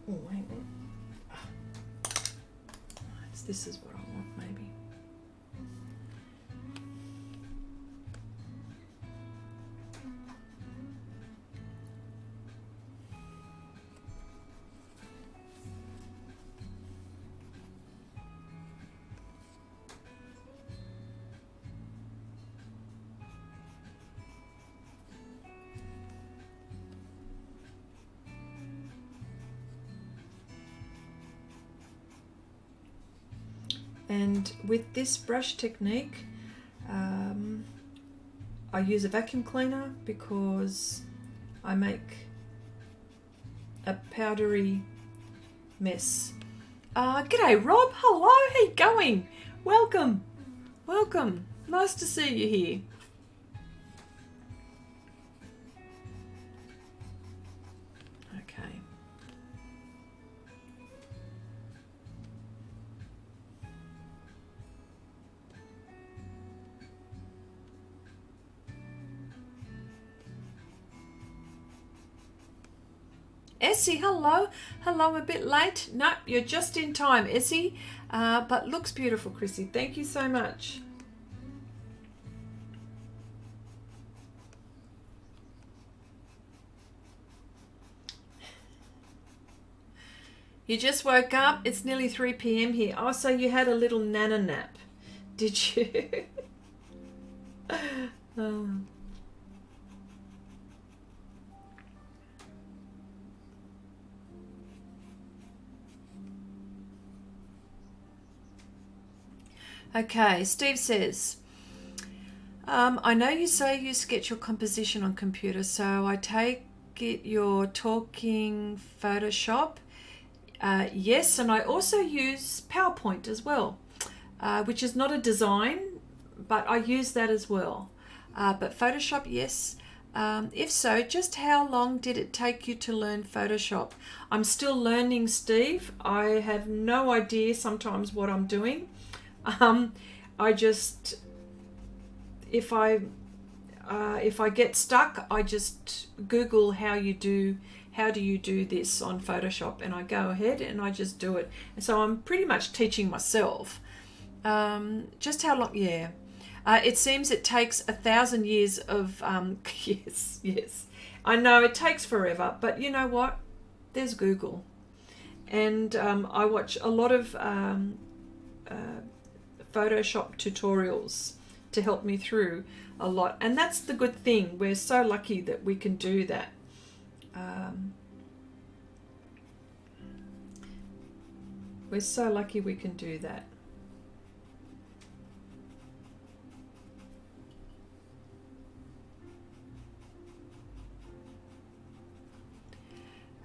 Oh, hang on. This is what I want, maybe. And with this brush technique, I use a vacuum cleaner because I make a powdery mess. G'day Rob, hello, how you going? Welcome, welcome, nice to see you here. Essie, hello. Hello, a bit late. No, you're just in time, Essie. But looks beautiful, Chrissy. Thank you so much. You just woke up. It's nearly 3 p.m. here. Oh, so you had a little nana nap, did you? Oh. Okay, Steve says, I know you say you sketch your composition on computer, so I take it you're talking Photoshop. Yes, and I also use PowerPoint as well, which is not a design, but I use that as well. But Photoshop, yes. If so, just how long did it take you to learn Photoshop? I'm still learning, Steve. I have no idea sometimes what I'm doing. I just, if I get stuck, I just Google how do you do this on Photoshop, and I go ahead and I just do it. And so I'm pretty much teaching myself. Just how long? Yeah. It seems it takes 1,000 years of yes. I know it takes forever, but you know what? There's Google, and I watch a lot of Photoshop tutorials to help me through a lot, and that's the good thing. We're so lucky that we can do that. We're so lucky we can do that.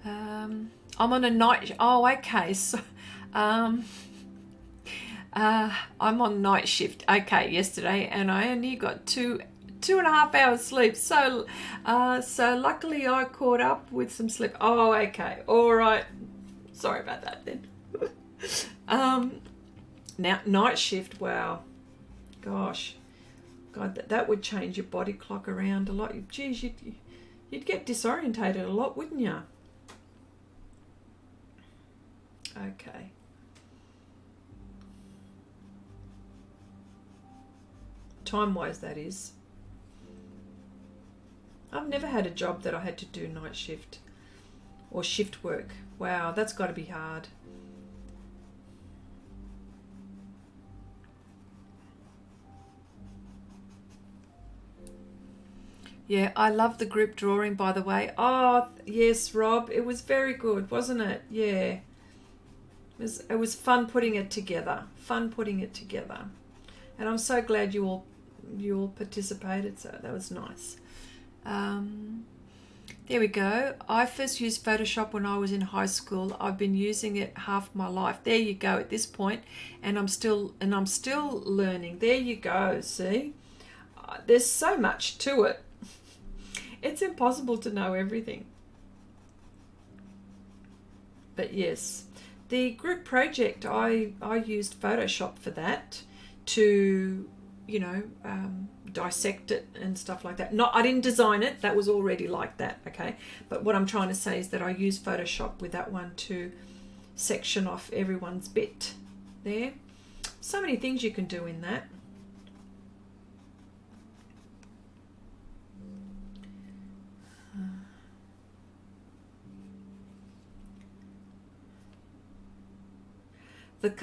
I'm on a night. Oh, okay. So, I'm on night shift, okay, yesterday, and I only got 2.5 hours sleep. So luckily I caught up with some sleep. Oh, okay, all right. Sorry about that then. Now night shift. Wow, gosh, God, that would change your body clock around a lot. Geez, you'd get disorientated a lot, wouldn't you? Okay. Time-wise, that is. I've never had a job that I had to do night shift or shift work. Wow, that's got to be hard. Yeah, I love the group drawing, by the way. Oh, yes, Rob, it was very good, wasn't it? Yeah. It was fun putting it together. Fun putting it together. And I'm so glad you all participated, so that was nice. There we go. I first used Photoshop when I was in high school. I've been using it half my life. There you go at this point, and I'm still learning. There you go. See, there's so much to it. It's impossible to know everything. But yes, the group project, I used Photoshop for that to, dissect it and stuff like that. I didn't design it. That was already like that, okay? But what I'm trying to say is that I used Photoshop with that one to section off everyone's bit there. So many things you can do in that.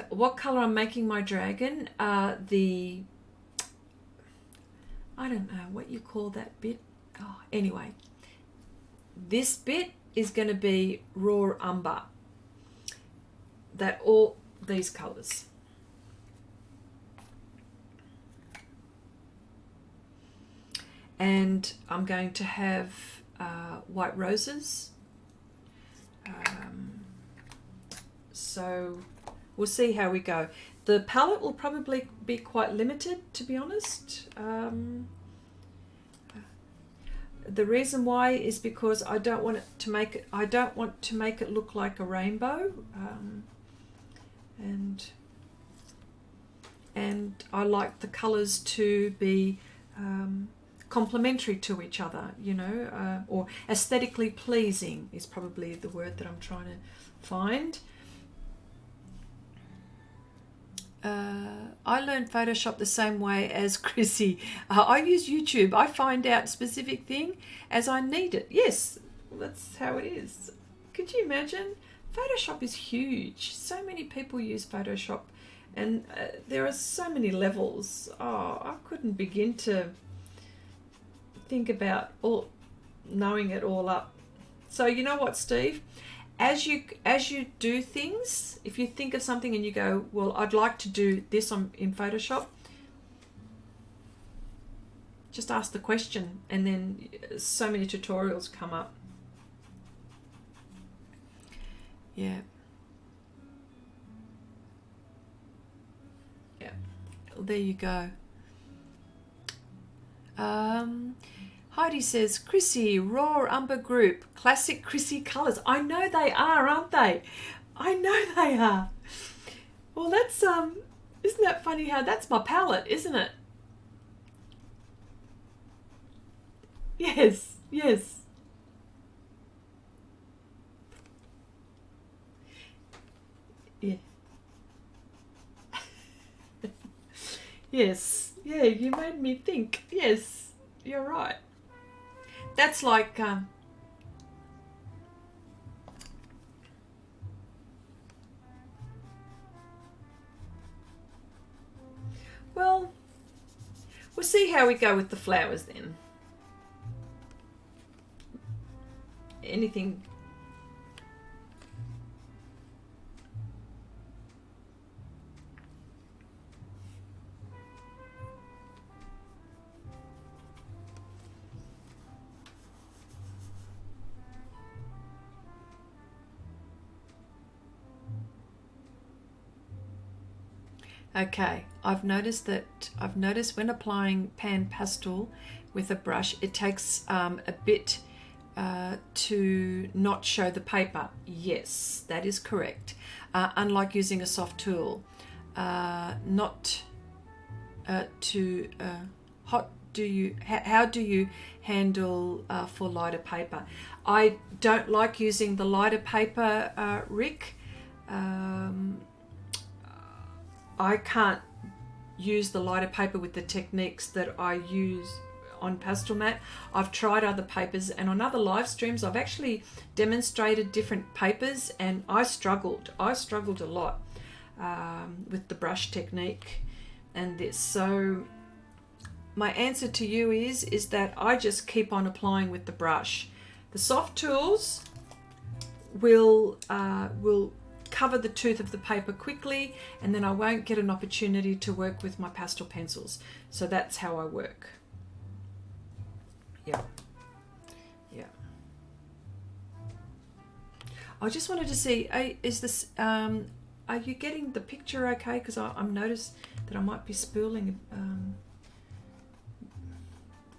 What color I'm making my dragon? I don't know what you call that bit. Oh, anyway, this bit is going to be raw umber. That all these colors. And I'm going to have white roses. So we'll see how we go. The palette will probably be quite limited, to be honest. The reason why is because I don't want to make it look like a rainbow, and I like the colours to be complementary to each other, or aesthetically pleasing is probably the word that I'm trying to find. I learned Photoshop the same way as Chrissy. I use YouTube. I find out specific thing as I need it. Yes, that's how it is. Could you imagine? Photoshop is huge. So many people use Photoshop, and there are so many levels. Oh, I couldn't begin to think about knowing it all up. So you know what, Steve? As you do things, if you think of something and you go, well, I'd like to do this in Photoshop, just ask the question, and then so many tutorials come up. Yeah. Yeah. Well, there you go. Heidi says, Chrissy, raw umber group, classic Chrissy colours. I know they are, aren't they? I know they are. Well, that's, isn't that funny how that's my palette, isn't it? Yes, yes. Yeah. Yes. Yeah, you made me think. Yes, you're right. That's like, well, we'll see how we go with the flowers then. Anything. Okay, I've noticed when applying pan pastel with a brush, it takes a bit to not show the paper. Yes, that is correct. Unlike using a soft tool, not to how do you handle for lighter paper? I don't like using the lighter paper, Rick. I can't use the lighter paper with the techniques that I use on Pastelmat. I've tried other papers, and on other live streams I've actually demonstrated different papers, and I struggled a lot with the brush technique and this. So my answer to you is that I just keep on applying with the brush. The soft tools will cover the tooth of the paper quickly, and then I won't get an opportunity to work with my pastel pencils. So that's how I work. Yeah. I just wanted to see, is this, are you getting the picture okay? Because I'm noticed that I might be spooling.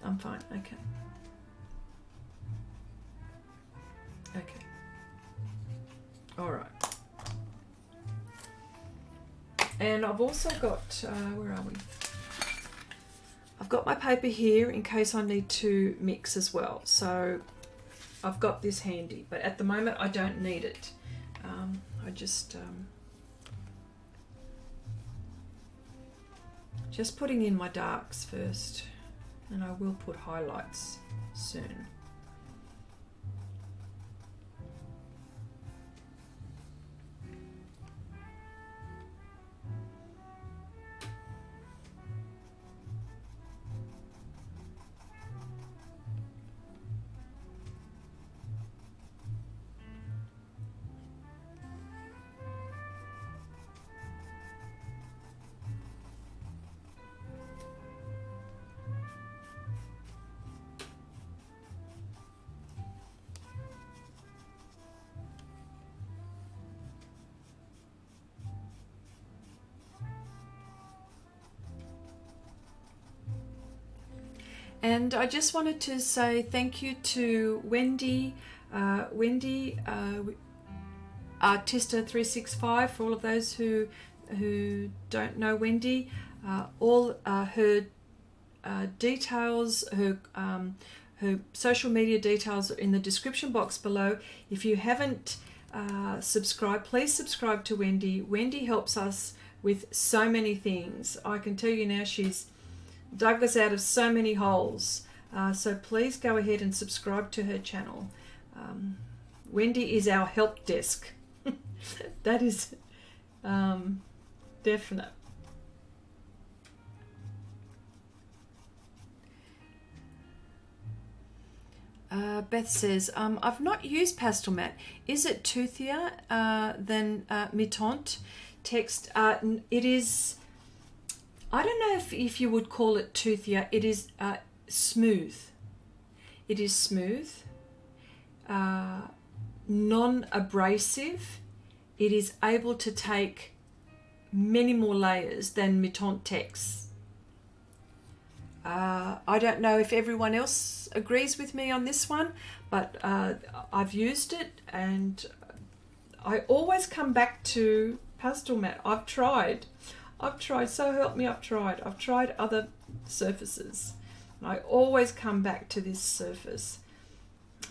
I'm fine, okay. Okay. All right. And I've also got, where are we? I've got my paper here in case I need to mix as well. So I've got this handy, but at the moment I don't need it. I just putting in my darks first, and I will put highlights soon. And I just wanted to say thank you to Wendy, Artista365, for all of those who don't know Wendy. All her details, her social media details are in the description box below. If you haven't subscribed, please subscribe to Wendy. Wendy helps us with so many things. I can tell you now, she's dug us out of so many holes. So please go ahead and subscribe to her channel. Wendy is our help desk. That is definite. Beth says, I've not used Pastelmat. Is it toothier than Mi-Tinte text? It is, I don't know if you would call it toothier. It is smooth. It is smooth, non-abrasive. It is able to take many more layers than Mi-Tinte text. I don't know if everyone else agrees with me on this one, but I've used it and I always come back to Pastelmat. I've tried, so help me, I've tried other surfaces. I always come back to this surface.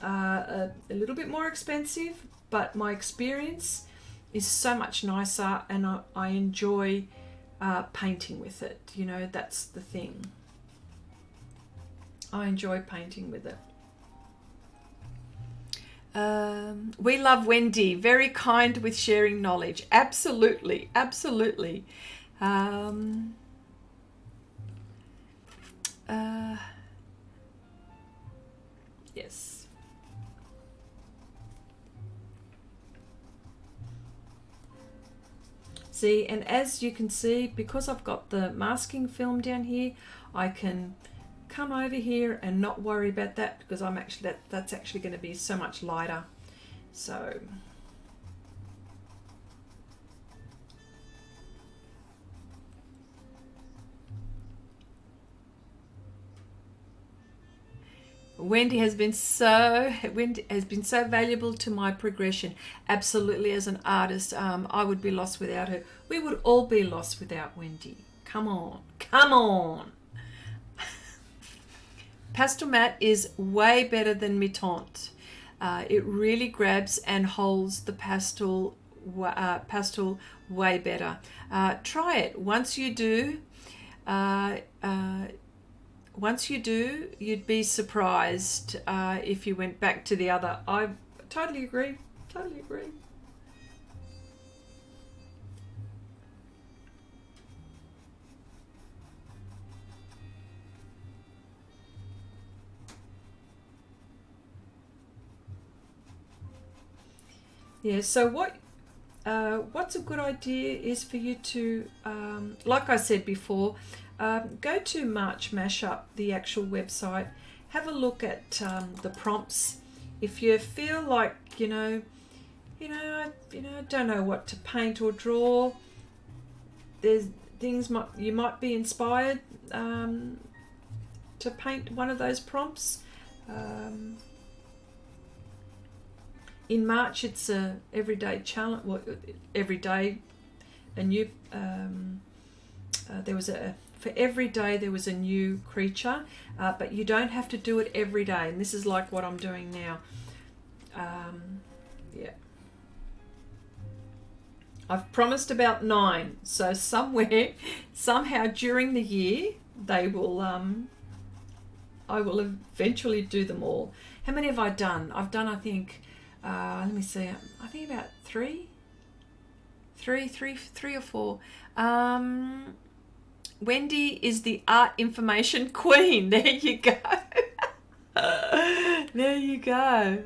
A little bit more expensive, but my experience is so much nicer, and I enjoy painting with it. You know, that's the thing. I enjoy painting with it. We love Wendy, very kind with sharing knowledge. Absolutely, absolutely. Yes. See, and as you can see, because I've got the masking film down here, I can come over here and not worry about that, because I'm actually that's actually going to be so much lighter. So Wendy has been so valuable to my progression. Absolutely, as an artist, I would be lost without her. We would all be lost without Wendy. Come on, come on. Pastelmat is way better than Mitente. It really grabs and holds the pastel way better. Try it. Once you do, you'd be surprised if you went back to the other. I totally agree. Totally agree. Yeah. So what's a good idea is for you to, like I said before, go to March Mashup, the actual website. Have a look at the prompts. If you feel like I don't know what to paint or draw, there's things you might be inspired to paint one of those prompts. In March, it's a everyday challenge. Well, every day, a new. For every day there was a new creature, but you don't have to do it every day. And this is like what I'm doing now. Yeah. I've promised about 9, so somehow during the year, they will. I will eventually do them all. How many have I done? I've done, I think. Let me see. I think about three or four. Wendy is the art information queen. There you go. There you go.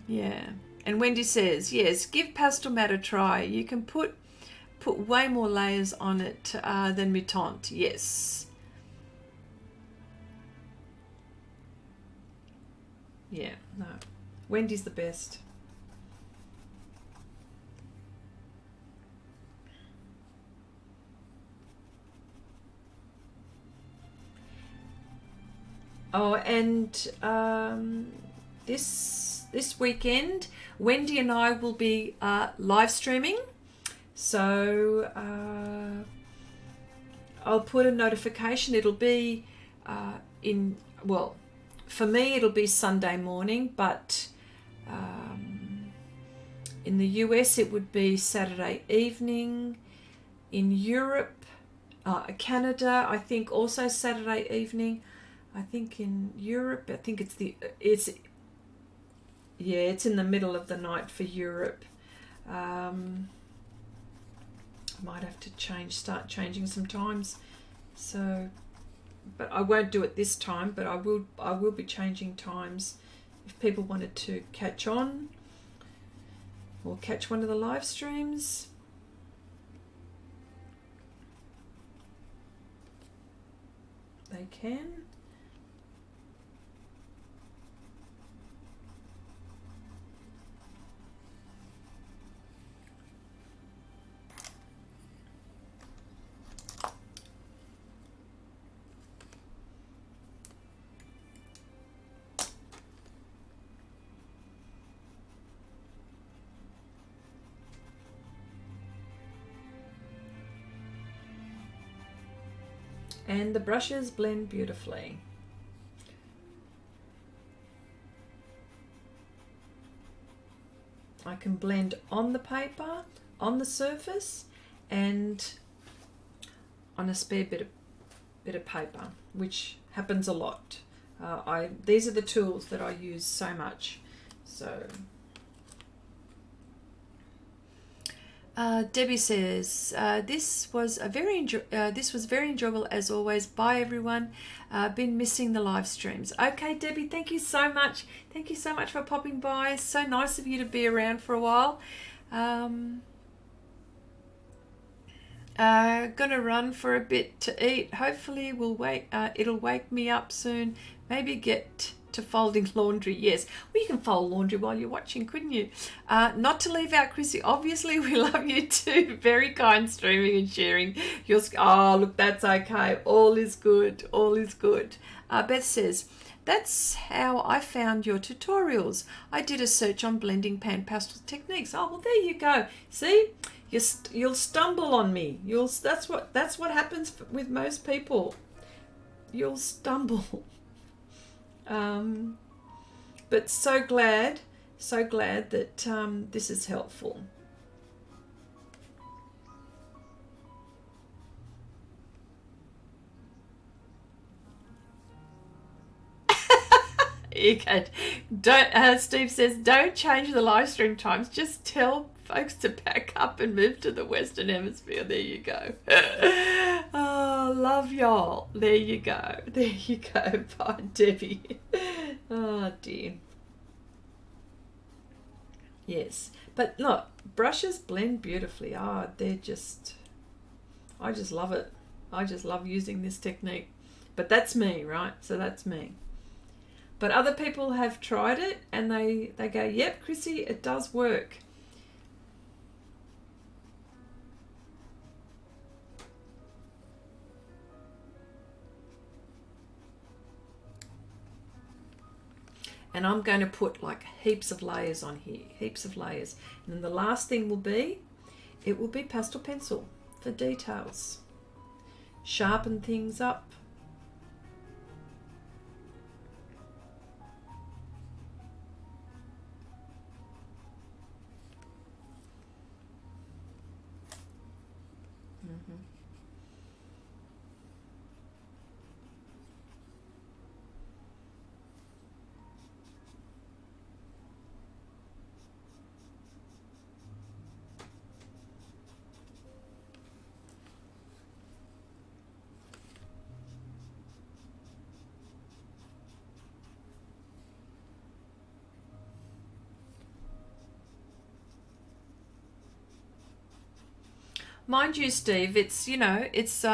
Yeah. And Wendy says, yes, give Pastelmat a try. You can put way more layers on it than Mitente. Yes. Yeah, no. Wendy's the best. Oh, and this weekend, Wendy and I will be live streaming. So I'll put a notification. It'll be for me it'll be Sunday morning, but in the US it would be Saturday evening. In Europe, Canada, I think also Saturday evening. I think in Europe, I think it's in the middle of the night for Europe. Might have to start changing some times. So, but I won't do it this time. But I will be changing times if people wanted to catch on or catch one of the live streams. They can. And the brushes blend beautifully. I can blend on the paper, on the surface, and on a spare bit of paper, which happens a lot. These are the tools that I use so much. So Debbie says this was very enjoyable as always. Bye everyone. Been missing the live streams. Okay, Debbie, thank you so much. Thank you so much for popping by. So nice of you to be around for a while. Gonna run for a bit to eat. Hopefully it'll wake me up soon. Maybe get to folding laundry. Yes, well, you can fold laundry while you're watching, couldn't you? Not to leave out Chrissy. Obviously, we love you too. Very kind streaming and sharing. Oh, look, that's okay. All is good. All is good. Beth says, that's how I found your tutorials. I did a search on blending pan pastel techniques. Oh, well, there you go. See, you'll stumble on me. That's what happens with most people. You'll stumble. But so glad that this is helpful. You can. Don't. Steve says, don't change the live stream times. Just tell folks to pack up and move to the Western Hemisphere. There you go. Oh, love y'all. There you go. There you go. Bye, Debbie. Oh, dear. Yes. But look, brushes blend beautifully. Oh, I just love it. I just love using this technique. But that's me, right? So that's me. But other people have tried it and they go, yep, Chrissy, it does work. And I'm going to put like heaps of layers on here, heaps of layers. And then the last thing will be, it will be pastel pencil for details. Sharpen things up. Mind you, Steve, it's, you know, it's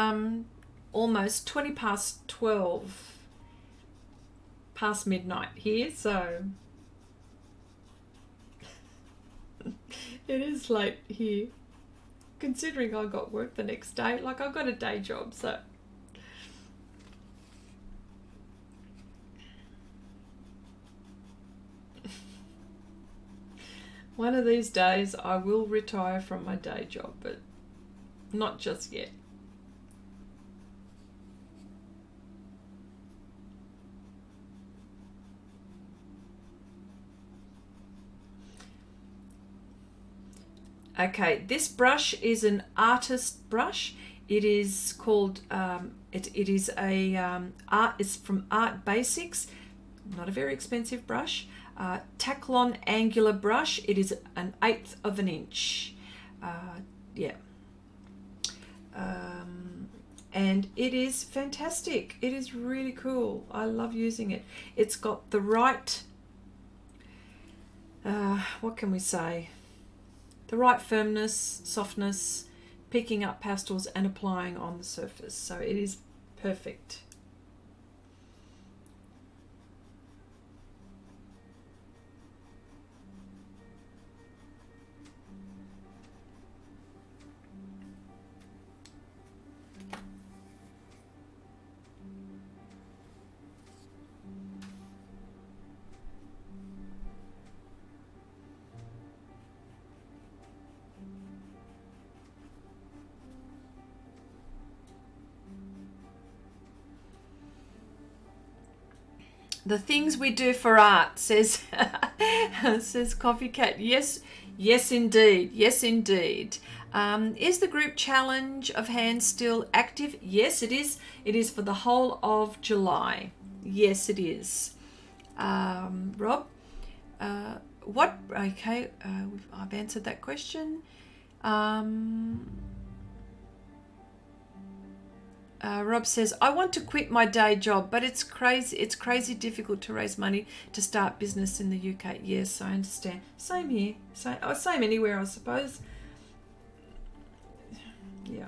almost 20 past 12, past midnight here, so it is late here, considering I got work the next day. Like, I've got a day job, so one of these days I will retire from my day job, but not just yet. Okay, this brush is an artist brush. It is called it's from Art Basics. Not a very expensive brush. Taklon angular brush. It is an 1/8 of an inch. Yeah. And it is fantastic. It is really cool. I love using it. It's got the right, what can we say? The right firmness, softness, picking up pastels and applying on the surface. So it is perfect. The things we do for art, says says Coffee Cat. Yes, yes indeed, yes indeed. Is the group challenge of hands still active? Yes, it is. It is for the whole of July. Yes, it is. Rob, what? Okay, I've answered that question. Rob says, I want to quit my day job, but it's crazy. It's crazy difficult to raise money to start business in the UK. Yes, I understand. Same here. Same anywhere, I suppose. Yeah.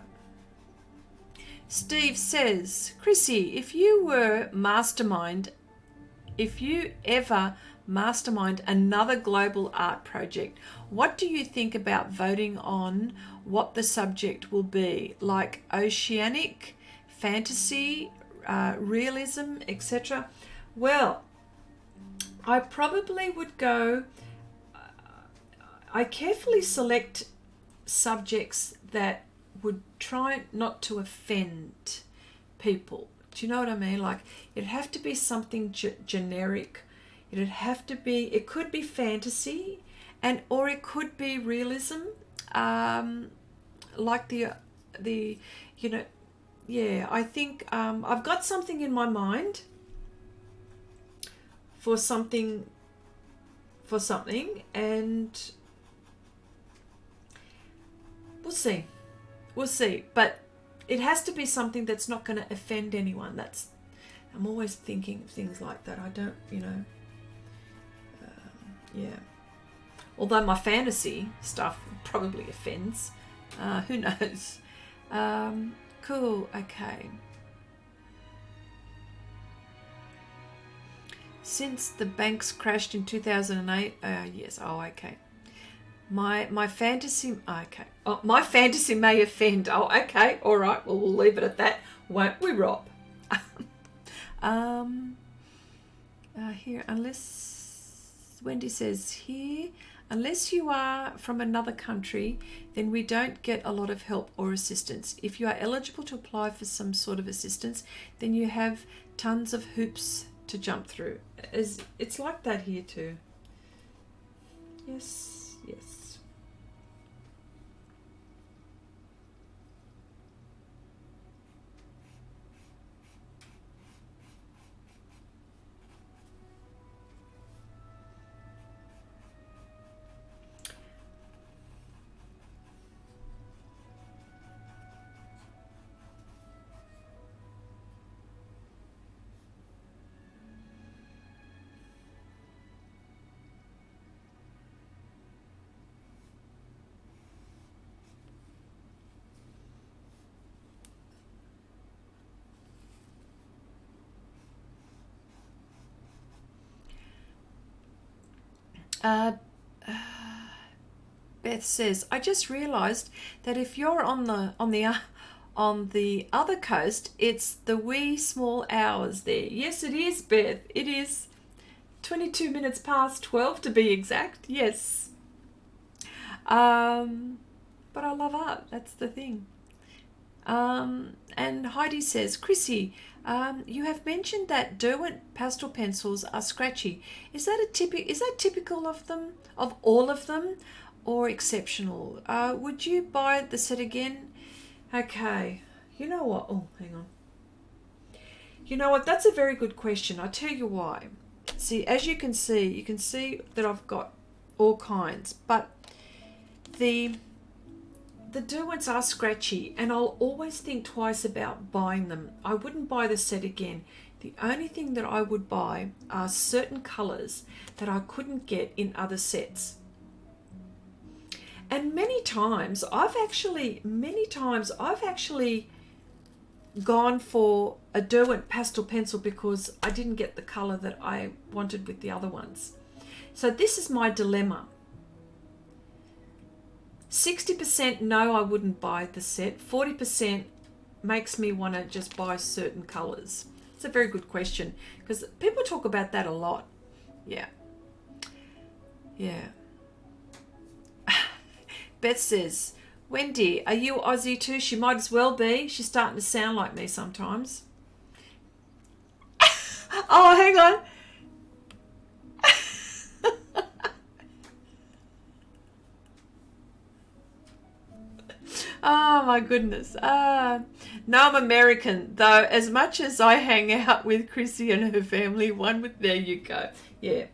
Steve says, Chrissy, if you were mastermind if you ever mastermind another global art project, what do you think about voting on what the subject will be, like oceanic, fantasy, realism, etc.? Well, I probably would go, I carefully select subjects that would try not to offend people. Do you know what I mean? Like, it'd have to be something generic. It'd have to be, it could be fantasy, or it could be realism, like the you know, yeah. I think I've got something in my mind for something, and we'll see. But it has to be something that's not going to offend anyone. I'm always thinking of things like that. I don't, yeah. Although my fantasy stuff probably offends. Who knows? Cool, okay. Since the banks crashed in 2008, yes, okay. My fantasy, okay. Oh, my fantasy may offend. Oh, okay, all right. Well, we'll leave it at that, won't we, Rob? Here, Wendy says here, unless you are from another country, then we don't get a lot of help or assistance. If you are eligible to apply for some sort of assistance, then you have tons of hoops to jump through. It's like that here too. Yes. Beth says, I just realised that if you're on the other coast, it's the wee small hours there. Yes, it is, Beth. It is 22 minutes past 12 to be exact. Yes. But I love art. That's the thing. And Heidi says, Chrissy, you have mentioned that Derwent pastel pencils are scratchy. Is that typical of them, of all of them, or exceptional? Would you buy the set again? Okay. You know what? Oh, hang on. You know what? That's a very good question. I'll tell you why. See, as you can see that I've got all kinds, but the Derwents are scratchy, and I'll always think twice about buying them. I wouldn't buy the set again. The only thing that I would buy are certain colours that I couldn't get in other sets. And many times I've actually gone for a Derwent pastel pencil because I didn't get the colour that I wanted with the other ones. So this is my dilemma. 60% no, I wouldn't buy the set. 40% makes me want to just buy certain colours. It's a very good question because people talk about that a lot. Yeah. Beth says, Wendy, are you Aussie too? She might as well be. She's starting to sound like me sometimes. Oh, hang on. Oh my goodness. No, I'm American, though. As much as I hang out with Chrissy and her family, there you go. Yeah.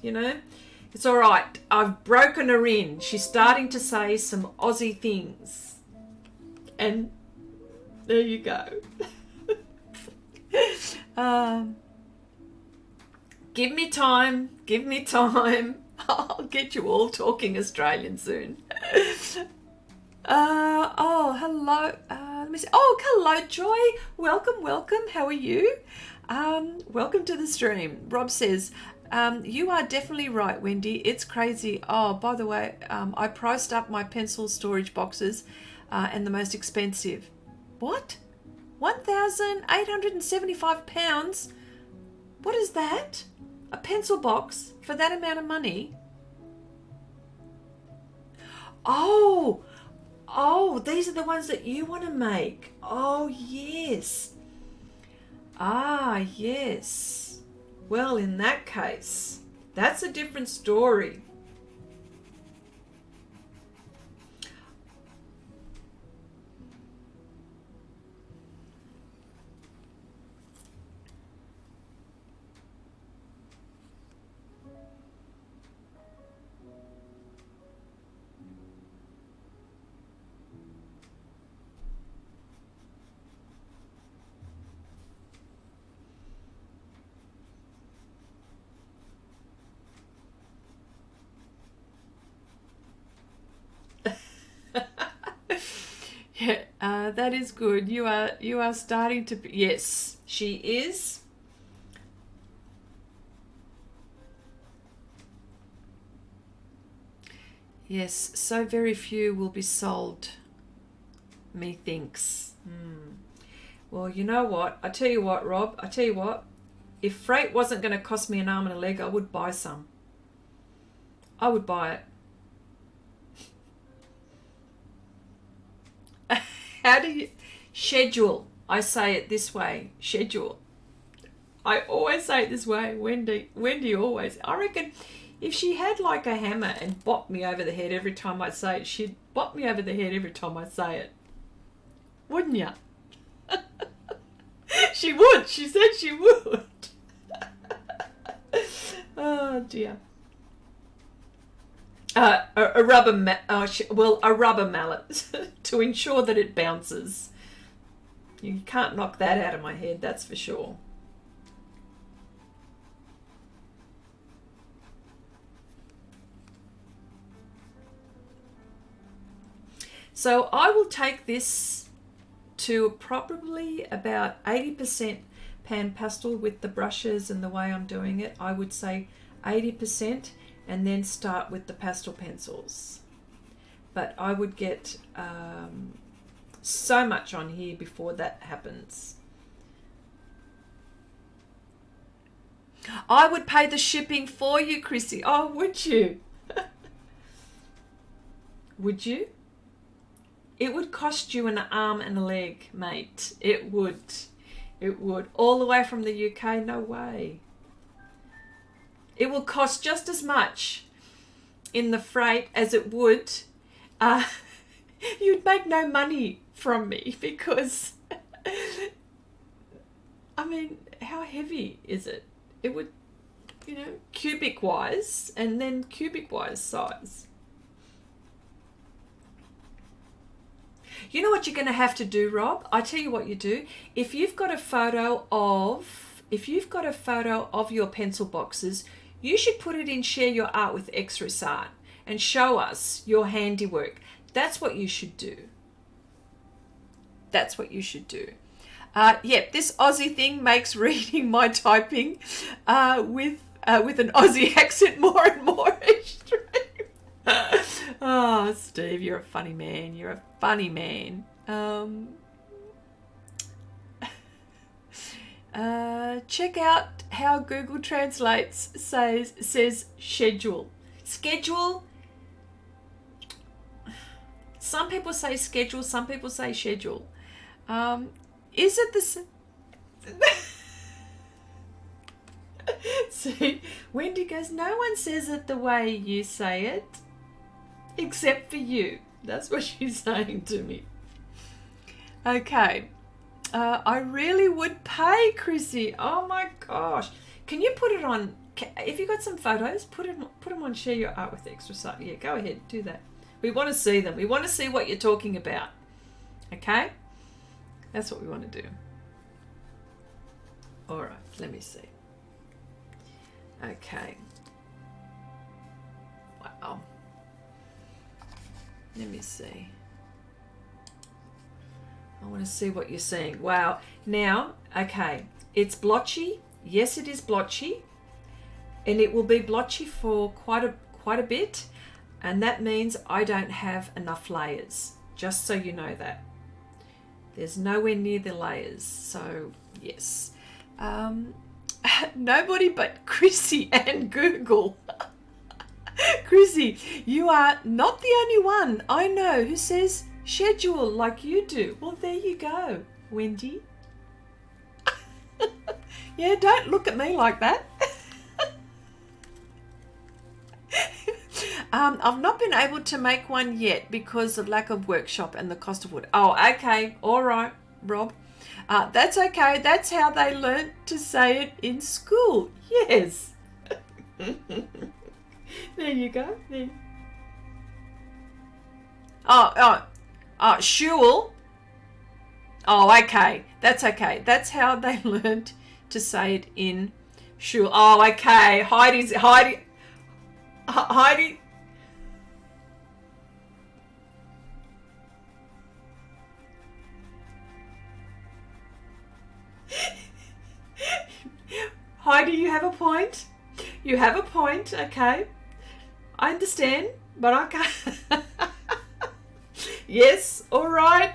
It's all right. I've broken her in. She's starting to say some Aussie things. And there you go. Give me time. I'll get you all talking Australian soon. Hello. Let me see. Oh, hello, Joy. Welcome. How are you? Welcome to the stream. Rob says, you are definitely right, Wendy. It's crazy. Oh, by the way, I priced up my pencil storage boxes and the most expensive. What? £1,875? What is that? A pencil box for that amount of money? Oh, these are the ones that you want to make. Oh, yes. Ah, yes. Well, in that case, that's a different story. Yeah, that is good. You are starting to. Yes, she is. Yes, so very few will be sold. Methinks. Well, you know what? I tell you what, Rob. I tell you what. If freight wasn't going to cost me an arm and a leg, I would buy some. I would buy it. How do you schedule? I say it this way. Schedule. I always say it this way. Wendy always. I reckon if she had like a hammer and bopped me over the head every time I say it, she'd bop me over the head every time I say it. Wouldn't ya? She would. She said she would. Oh dear. A rubber mallet to ensure that it bounces. You can't knock that out of my head, that's for sure. So I will take this to probably about 80% pan pastel with the brushes and the way I'm doing it. I would say 80%, and then start with the pastel pencils. But I would get so much on here before that happens. I would pay the shipping for you, Chrissy. Oh, would you? Would you? It would cost you an arm and a leg, mate. It would. It would. All the way from the UK? No way. It will cost just as much in the freight as it would. You'd make no money from me because, I mean, how heavy is it? It would, cubic wise, and then cubic wise size. You know what you're going to have to do, Rob? I tell you what you do. If you've got a photo of your pencil boxes, you should put it in Share Your Art with Xrissart and show us your handiwork. That's what you should do. That's what you should do. Yep, this Aussie thing makes reading my typing with an Aussie accent more and more extreme. Oh, Steve, you're a funny man. You're a funny man. Check out how Google Translates says schedule. Schedule. Some people say schedule, some people say schedule. Is it the same? See, Wendy goes, no one says it the way you say it, except for you. That's what she's saying to me. Okay. I really would pay, Chrissy. Oh my gosh. Can you put it on, if you got some photos, put them on Share Your Art with Xrissart. Yeah, go ahead, do that. We want to see them. We want to see what you're talking about. Okay? That's what we want to do. All right, let me see. Okay. Wow. Let me see. I want to see what you're seeing. Wow. Now, Okay, it's blotchy. Yes, it is blotchy, and it will be blotchy for quite a bit, and that means I don't have enough layers, just so you know that. There's nowhere near the layers, so yes. Nobody but Chrissy and Google. Chrissy, you are not the only one I know who says schedule like you do. Well, there you go, Wendy. Yeah, don't look at me like that. I've not been able to make one yet because of lack of workshop and the cost of wood. Oh, okay. All right, Rob. That's okay. That's how they learnt to say it in school. Yes. There you go. There. Shul. Oh, okay. That's okay. That's how they learnt to say it in shul. Oh, okay. Heidi. Heidi, you have a point. You have a point, okay. I understand, but I can't. Yes, all right,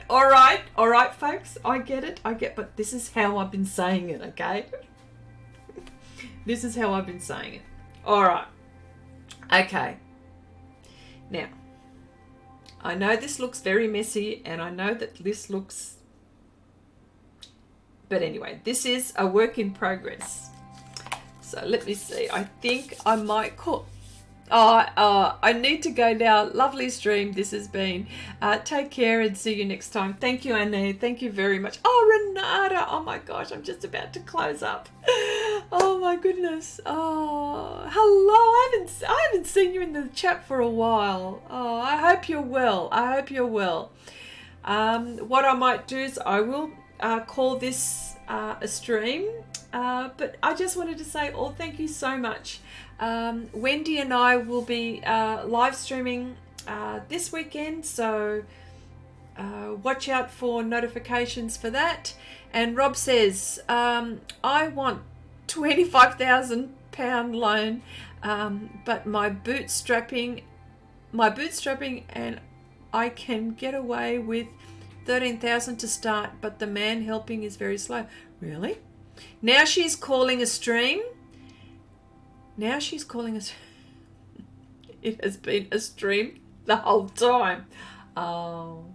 folks. I get it, but this is how I've been saying it, okay? This is how I've been saying it. All right. Okay. Now, I know this looks very messy, and I know that this looks... But anyway, this is a work in progress. So let me see. I think I might call... I need to go now. Lovely stream this has been. Take care and see you next time. Thank you, Anne. Thank you very much. Oh, Renata. Oh my gosh, I'm just about to close up. Oh my goodness. Oh, hello. I haven't seen you in the chat for a while. Oh, I hope you're well. What I might do is I will call this a stream. But I just wanted to say, thank you so much. Wendy and I will be live streaming this weekend, so watch out for notifications for that. And Rob says, I want £25,000 loan, but my bootstrapping and I can get away with 13,000 to start, but the man helping is very slow. Really? Now she's calling a stream. It has been a stream the whole time. Oh.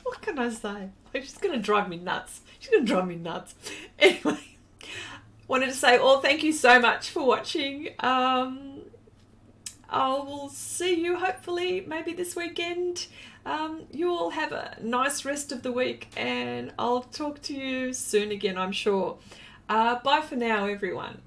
What can I say? She's going to drive me nuts. Anyway, wanted to say, thank you so much for watching. I will see you hopefully maybe this weekend. You all have a nice rest of the week, and I'll talk to you soon again, I'm sure. Bye for now, everyone.